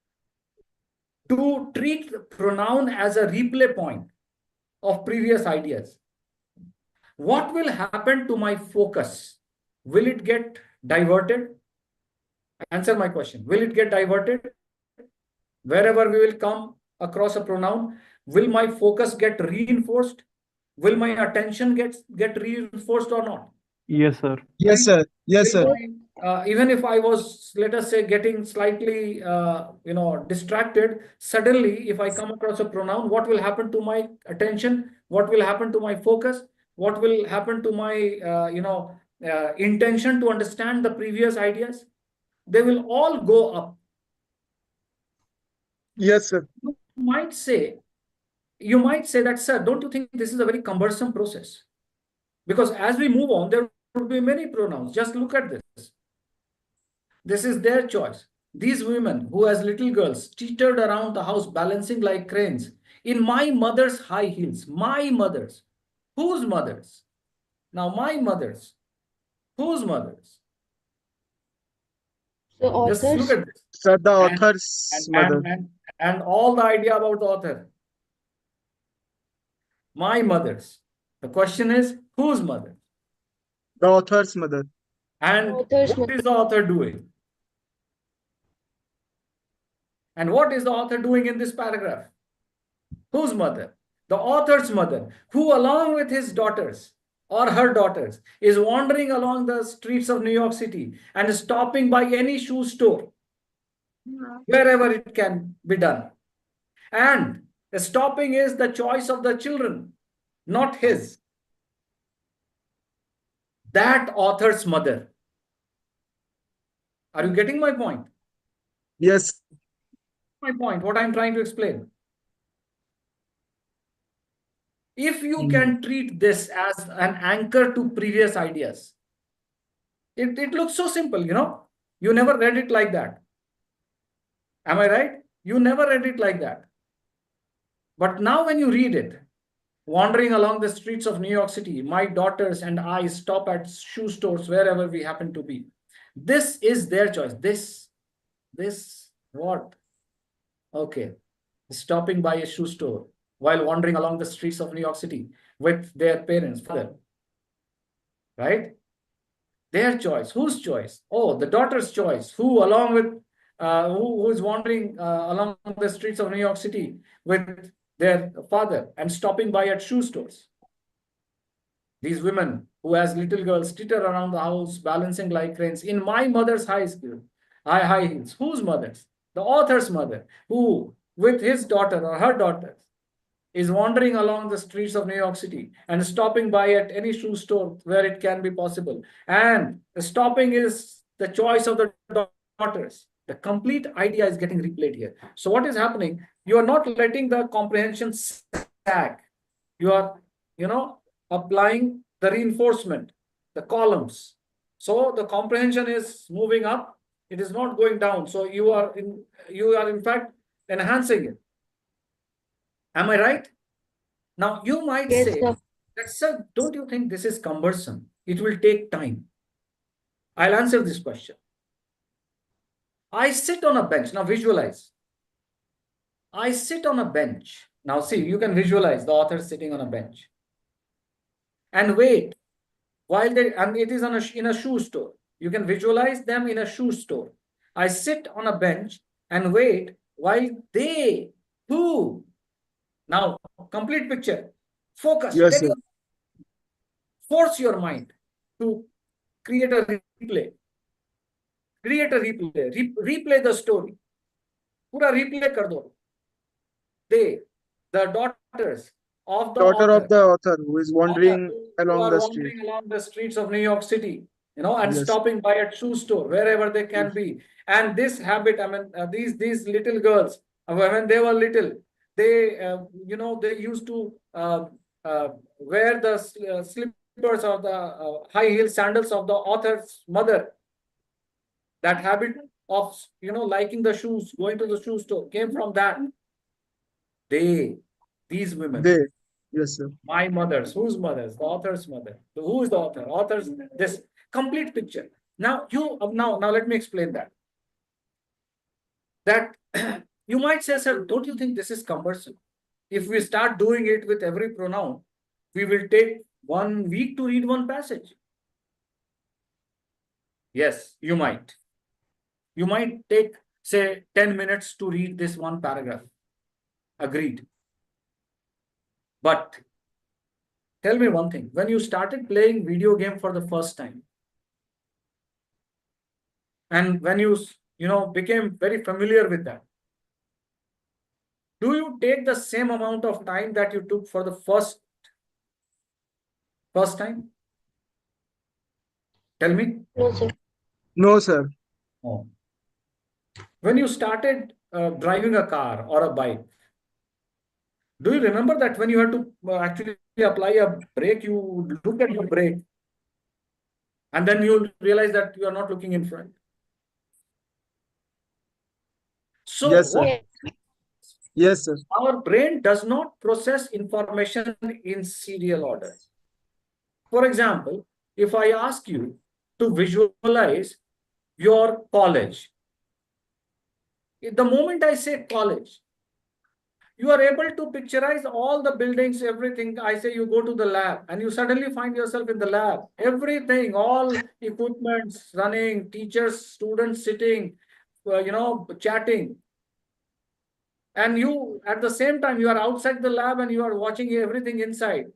to treat the pronoun as a replay point of previous ideas, what will happen to my focus? Will it get diverted? Answer my question. Will it get diverted? Wherever we will come across a pronoun, will my focus get reinforced? Will my attention get reinforced or not? Yes, sir. Yes, sir. Yes, sir. Even if I was, let us say, getting slightly, distracted, suddenly, if I come across a pronoun, what will happen to my attention? What will happen to my focus? What will happen to my, intention to understand the previous ideas? They will all go up. Yes, sir. You might say that, sir, don't you think this is a very cumbersome process? Because as we move on, there will be many pronouns. Just look at this. This is their choice. These women who as little girls teetered around the house balancing like cranes in my mother's high heels. My mother's. Whose mothers? Now my mother's. Whose mothers? So Just look authors, at this. Sir, the author's mother. And all the idea about the author. My mother's. The question is, whose mother? The author's mother. And Author's what mother. is the author doing? And what is the author doing in this paragraph? Whose mother? The author's mother, who along with his daughters or her daughters is wandering along the streets of New York City and is stopping by any shoe store, wherever it can be done. And the stopping is the choice of the children, not his. That author's mother. Are you getting my point? Yes. My point, what I'm trying to explain. If you can treat this as an anchor to previous ideas, it looks so simple, you know. You never read it like that. Am I right? You never read it like that. But now when you read it, wandering along the streets of New York City, my daughters and I stop at shoe stores wherever we happen to be. This is their choice. This, what? Okay. Stopping by a shoe store while wandering along the streets of New York City with their parents, father. Right? Their choice. Whose choice? Oh, the daughter's choice. Who, along with, who is wandering along the streets of New York City with their father and stopping by at shoe stores. These women who, as little girls, titter around the house, balancing like cranes in my mother's high heels. Whose mothers? The author's mother, who, with his daughter or her daughter, is wandering along the streets of New York City and stopping by at any shoe store where it can be possible. And the stopping is the choice of the daughters. The complete idea is getting replayed here. So what is happening? You are not letting the comprehension sag. You are, applying the reinforcement, the columns. So the comprehension is moving up. It is not going down. So you are in fact enhancing it. Am I right? Now you might Yes, say, sir. don't you think this is cumbersome? It will take time. I'll answer this question. I sit on a bench. Now visualize. I sit on a bench. Now see, you can visualize the author sitting on a bench and wait while and it is in a shoe store. You can visualize them in a shoe store. I sit on a bench and wait while now complete picture, focus, Yes, sir. force your mind to create a replay. Replay the story. Pura replay kar do. The daughters of the Daughter author, of the author who is wandering along the street. wandering along the streets of New York City, and Yes. stopping by a shoe store wherever they can be. And this habit, these little girls, when they were little, they they used to wear the slippers or the high heel sandals of the author's mother. That habit of liking the shoes, going to the shoe store came from that. These women. Yes, sir. My mothers, whose mothers? The author's mother. So who is the author? Author's, this complete picture. Now now let me explain that. That you might say, sir, don't you think this is cumbersome? If we start doing it with every pronoun, we will take 1 week to read one passage. Yes, you might. You might take, say, 10 minutes to read this one paragraph. Agreed. But tell me one thing, when you started playing video game for the first time, and when you became very familiar with that, do you take the same amount of time that you took for the first time? Tell me. No, sir. No, sir. Oh. When you started driving a car or a bike, do you remember that when you had to actually apply a brake, you look at your brake and then you realize that you are not looking in front? So Yes, sir. Yes. Yes, sir. our brain does not process information in serial order. For example, if I ask you to visualize your college, the moment I say college, You are able to picturize all the buildings, everything. I say you go to the lab and you suddenly find yourself in the lab. Everything, all equipments running, teachers, students sitting, chatting. And you, at the same time, you are outside the lab and you are watching everything inside.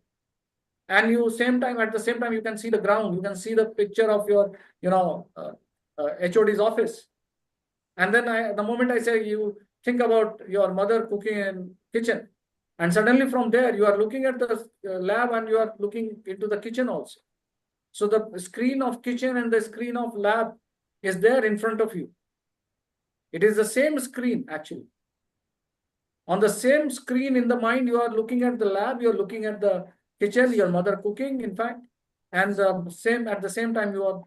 And you at the same time, you can see the ground. You can see the picture of your, HOD's office. And then the moment I say, you think about your mother cooking in kitchen, and suddenly from there you are looking at the lab and you are looking into the kitchen also. So the screen of kitchen and the screen of lab is there in front of you. It is the same screen actually. On the same screen in the mind, you are looking at the lab, you are looking at the kitchen, your mother cooking, in fact, and at the same time you are.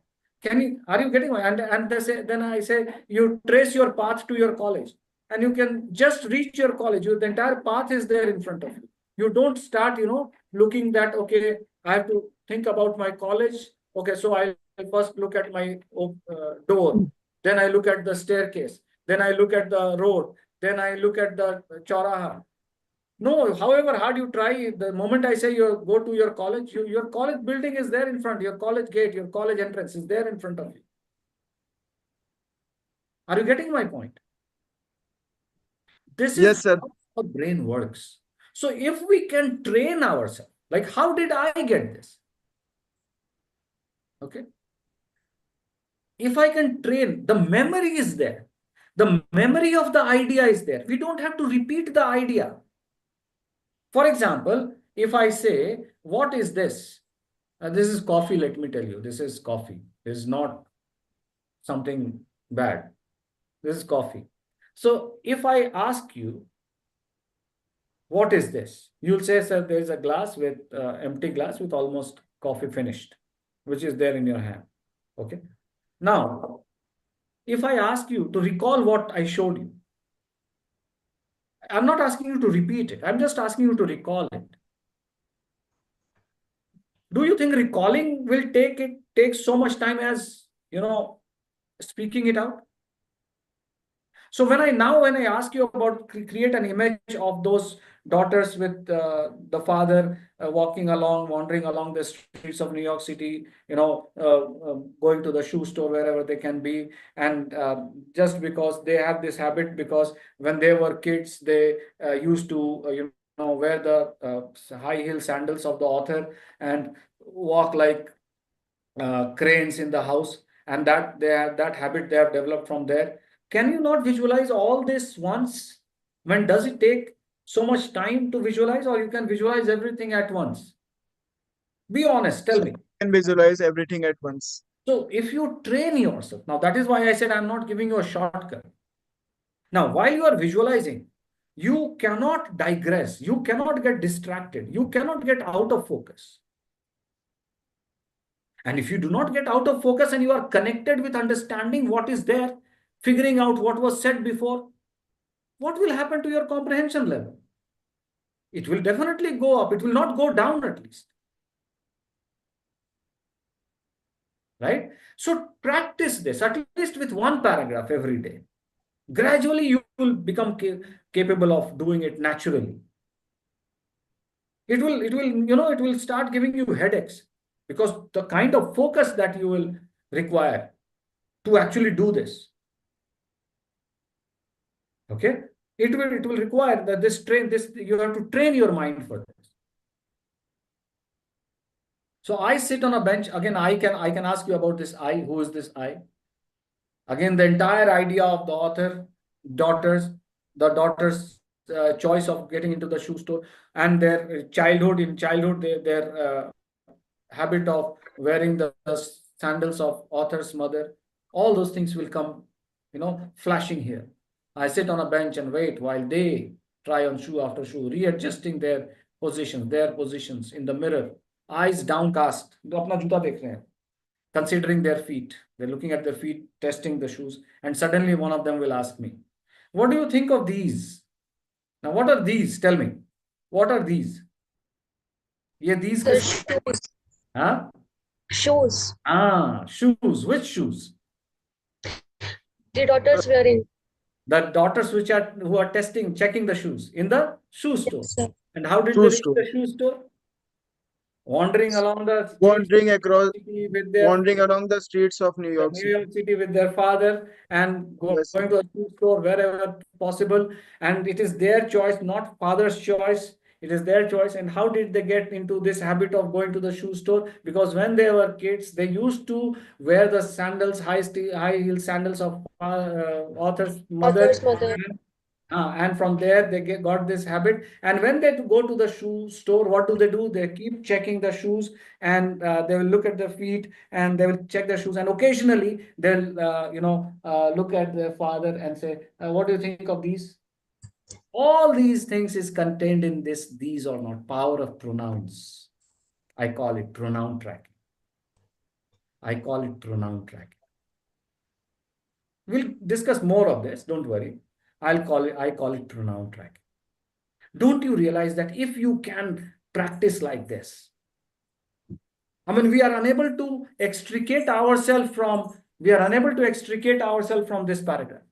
Are you getting? And then I say you trace your path to your college, and you can just reach your college. The entire path is there in front of you. You don't start, looking that, okay, I have to think about my college. Okay, so I first look at my door, then I look at the staircase, then I look at the road, then I look at the Chauraha. No, however hard you try, the moment I say you go to your college, your college building is there in front, your college gate, your college entrance is there in front of you. Are you getting my point? This Yes, is sir. how the brain works. So if we can train ourselves, like how did I get this? Okay. If I can train, the memory is there. The memory of the idea is there. We don't have to repeat the idea. For example, if I say, what is this? This is coffee, let me tell you. This is coffee. This is not something bad. This is coffee. So if I ask you, what is this? You'll say, sir, there is a glass with empty glass with almost coffee finished, which is there in your hand. Okay. Now, if I ask you to recall what I showed you, I'm not asking you to repeat it. I'm just asking you to recall it. Do you think recalling will take so much time as, speaking it out? So when I ask you about create an image of those daughters with the father wandering along the streets of New York City, going to the shoe store, wherever they can be. And just because they have this habit, because when they were kids, they used to, wear the high heel sandals of the author and walk like cranes in the house. And that habit they have developed from there. Can you not visualize all this once? When does it take so much time to visualize, or you can visualize everything at once? Be honest, tell me. Can visualize everything at once. So if you train yourself, now that is why I said I'm not giving you a shortcut. Now, while you are visualizing, you cannot digress, you cannot get distracted, you cannot get out of focus. And if you do not get out of focus and you are connected with understanding what is there, figuring out what was said before, what will happen to your comprehension level? It will definitely go up. It will not go down, at least. Right? So practice this, at least with one paragraph every day. Gradually, you will become capable of doing it naturally. It will start giving you headaches, because the kind of focus that you will require to actually do this. Okay, it will require that you have to train your mind for this. So I sit on a bench. Again, I can ask you about this I. Who is this I? Again, the entire idea of the author, the daughter's choice of getting into the shoe store, and their childhood. In childhood, their habit of wearing the sandals of author's mother. All those things will come, flashing here. I sit on a bench and wait while they try on shoe after shoe, readjusting their positions in the mirror, eyes downcast, considering their feet. They're looking at their feet, testing the shoes, and suddenly one of them will ask me, what do you think of these? Now, what are these? Tell me. What are these? Yeah, these. The shoes. Huh? Shoes. Shoes. Which shoes? The daughter's wearing. The daughters who are checking the shoes in the shoe store. Yes, sir. And how did Shoe they reach store. the shoe store? Wandering along the streets Wandering of across, city with their wandering along the streets of New the York New City. York City with their father and Yes, going to a shoe store wherever possible. And it is their choice, not father's choice. It is their choice. And how did they get into this habit of going to the shoe store? Because when they were kids, they used to wear the sandals, high heel sandals of author's mother. Author's mother. And from there they got this habit. And when they go to the shoe store, what do? They keep checking the shoes, and they will look at the feet, and they will check their shoes. And occasionally they'll look at their father and say, "What do you think of these?" All these things is contained in this. These are not power of pronouns. I call it pronoun tracking. We'll discuss more of this. Don't worry. I call it pronoun tracking. Don't you realize that if you can practice like this, I mean, we are unable to extricate ourselves from this paragraph.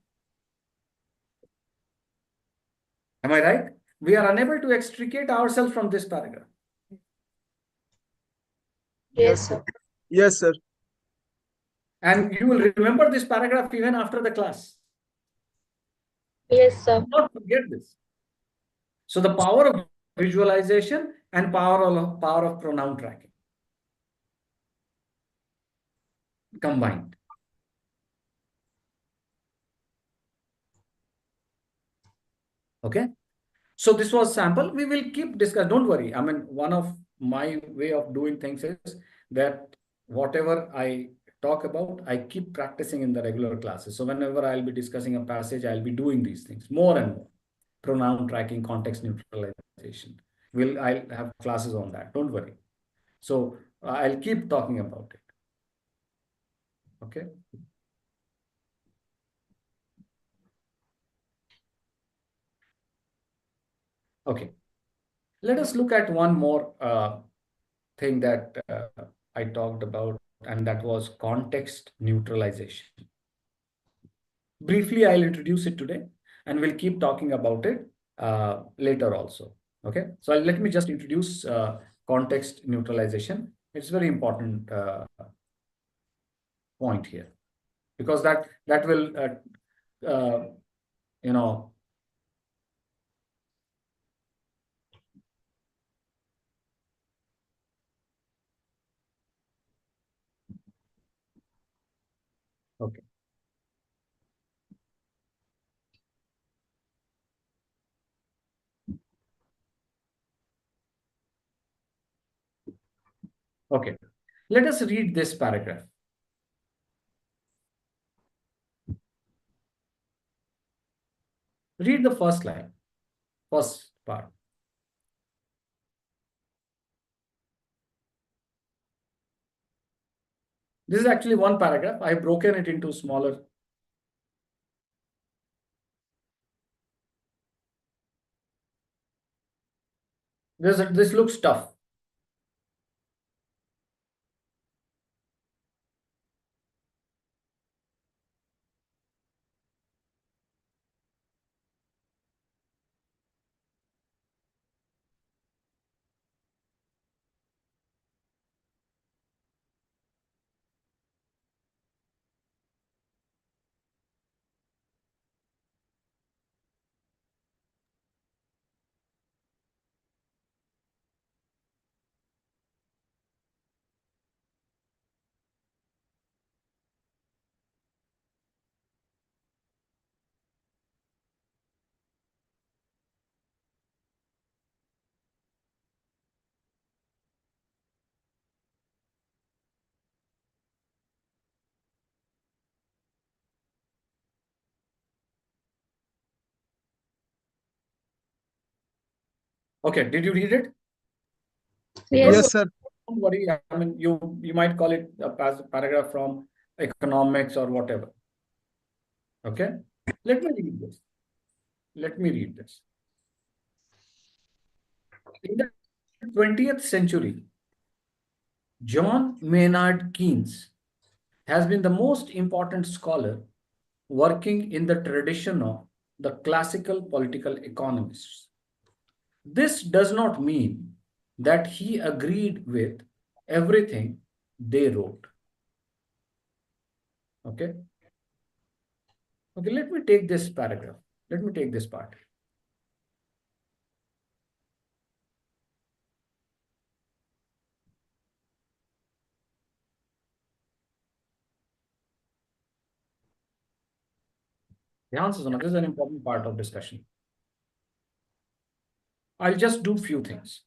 Am I right? We are unable to extricate ourselves from this paragraph. Yes, sir. yes, sir. And you will remember this paragraph even after the class. Yes, sir. Do not forget this. So the power of visualization and power of pronoun tracking combined. Okay. So this was sample. We will keep discussing. Don't worry. I mean, one of my way of doing things is that whatever I talk about, I keep practicing in the regular classes. So whenever I'll be discussing a passage, I'll be doing these things more and more. Pronoun tracking, context neutralization. I'll have classes on that. Don't worry. So I'll keep talking about it. Okay. Okay. Let us look at one more thing that I talked about, and that was context neutralization. Briefly, I'll introduce it today, and we'll keep talking about it later also. Okay. So let me just introduce context neutralization. It's very important point here, because that will okay. Okay. Let us read this paragraph. Read the first line, first part. This is actually one paragraph. I've broken it into smaller. This looks tough. Okay, did you read it? Yes, Yes, sir. Don't worry. I mean, you might call it a paragraph from economics or whatever. Okay. Let me read this. In the 20th century, John Maynard Keynes has been the most important scholar working in the tradition of the classical political economists. This does not mean that he agreed with everything they wrote. Okay. Okay, let me take this paragraph. Let me take this part. ध्यान से सुनो, this is an important part of discussion. I'll just do few things.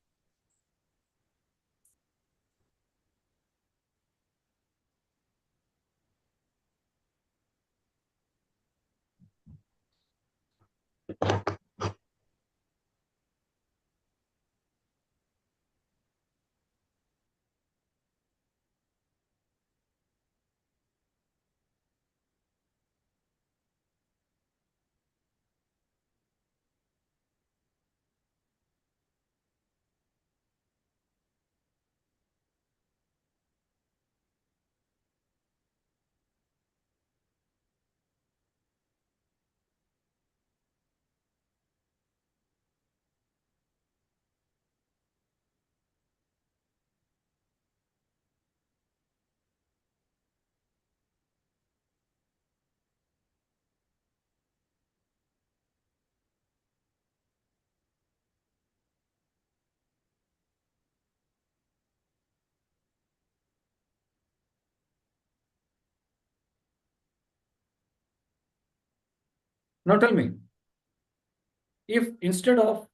Now tell me, if instead of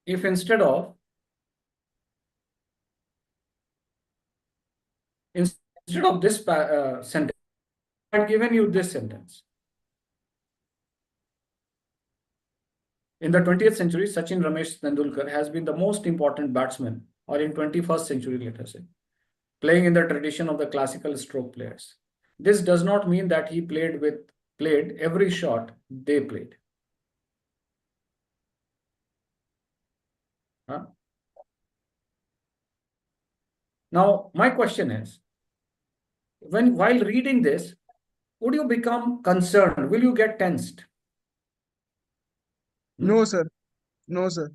instead of this sentence, I had given you this sentence. In the 20th century, Sachin Ramesh Tendulkar has been the most important batsman, or in 21st century, let us say, playing in the tradition of the classical stroke players. This does not mean that he played every shot they played. Huh? Now, my question is, while reading this, would you become concerned? Will you get tensed? No, sir. No, sir.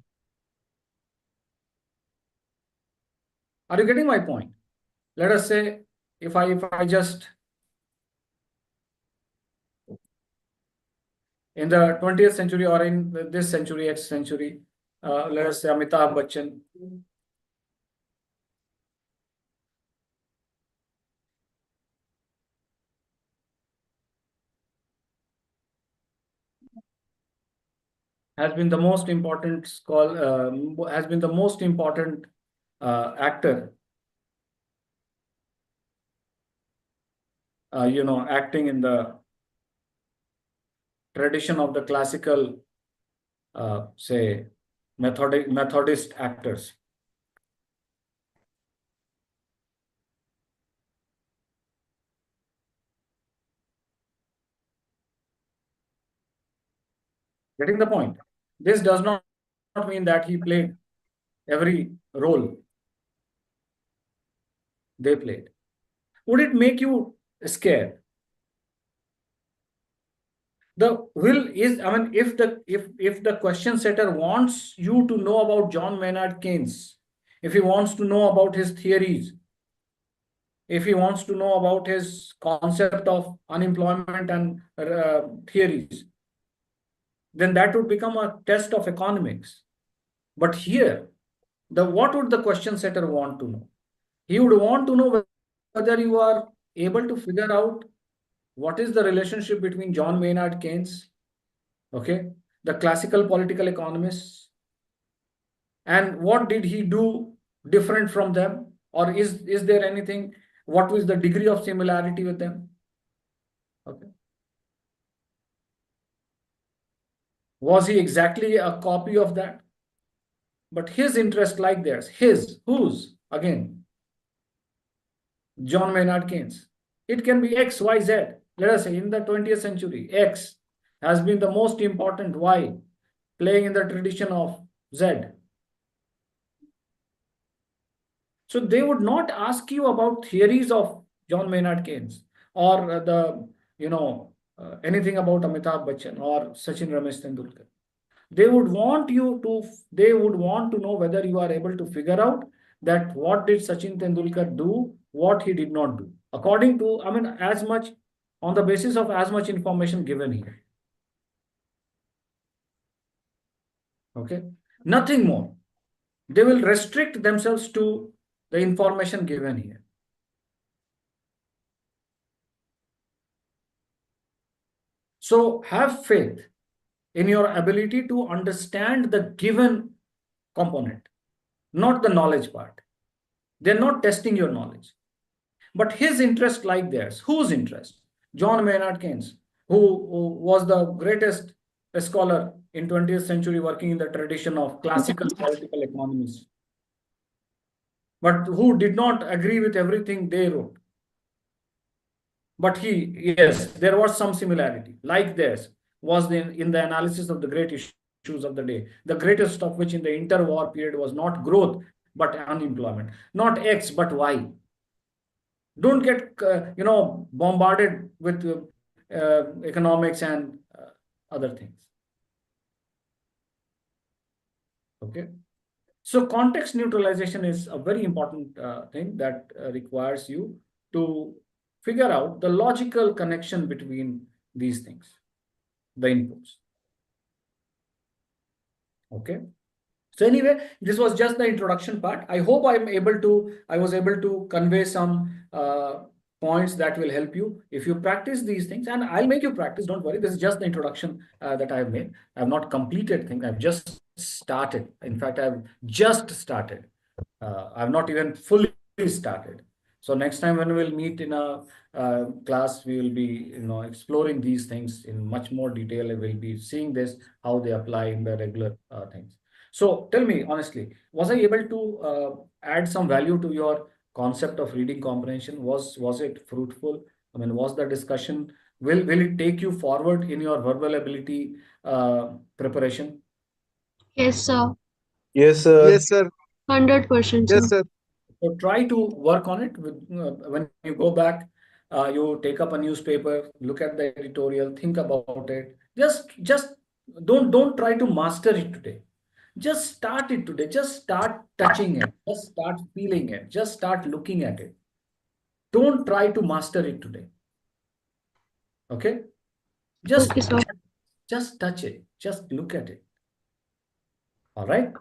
Are you getting my point? Let us say, if I just, in the 20th century or in this century, X century, let us say Amitabh Bachchan has been the most important actor, acting in the tradition of the classical, say, Methodist actors. Getting the point? This does not mean that he played every role they played. Would it make you scared? The will is, I mean, if the question setter wants you to know about John Maynard Keynes, if he wants to know about his theories, if he wants to know about his concept of unemployment and theories, then that would become a test of economics. But here, what would the question setter want to know? He would want to know whether you are able to figure out what is the relationship between John Maynard Keynes, okay, the classical political economists, and what did he do different from them, or is there anything? What was the degree of similarity with them? Okay. Was he exactly a copy of that? But his interest, like theirs, whose? Again, John Maynard Keynes. It can be X, Y, Z. Let us say in the 20th century, X has been the most important Y, playing in the tradition of Z. So they would not ask you about theories of John Maynard Keynes or anything about Amitabh Bachchan or Sachin Ramesh Tendulkar. They would want to know whether you are able to figure out that what did Sachin Tendulkar do, what he did not do, according to, as much on the basis of as much information given here. Okay, nothing more. They will restrict themselves to the information given here. So have faith in your ability to understand the given component, not the knowledge part. They're not testing your knowledge. But his interest like theirs. Whose interest? John Maynard Keynes, who was the greatest scholar in 20th century working in the tradition of classical political economists, but who did not agree with everything they wrote. But yes, there was some similarity, like theirs, was in the analysis of the great issues of the day, the greatest of which in the interwar period was not growth, but unemployment, not X, but Y. Don't get, bombarded with economics and other things. Okay. So context neutralization is a very important thing that requires you to figure out the logical connection between these things, the inputs. Okay. So anyway, this was just the introduction part. I hope I was able to convey some points that will help you if you practice these things, and I'll make you practice. Don't worry. This is just the introduction that I've made. I've not completed things. I've just started. In fact, I've just started. I've not even fully started. So next time when we'll meet in a class, we will be, exploring these things in much more detail. We'll be seeing this, how they apply in the regular things. So tell me honestly, was I able to add some value to your concept of reading comprehension? Was it fruitful? Was the discussion, will it take you forward in your verbal ability preparation? Yes, sir. Yes, sir. Yes, sir. 100%, Yes, sir. sir. So try to work on it when you go back. You take up a newspaper, look at the editorial, think about it. Just don't try to master it today. Just start it today. Just start touching it. Just start feeling it. Just start looking at it. Don't try to master it today. Okay? Okay, sir. Just touch it. Just look at it. All right.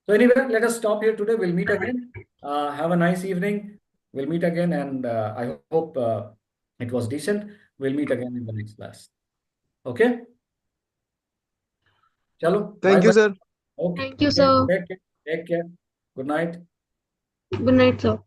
So anyway, let us stop here today. We'll meet again. Have a nice evening. We'll meet again, and I hope it was decent. We'll meet again in the next class. Okay? Chalo. Thank you, bye-bye. sir. Okay. Thank you, sir. Take care. Good night. Good night, sir.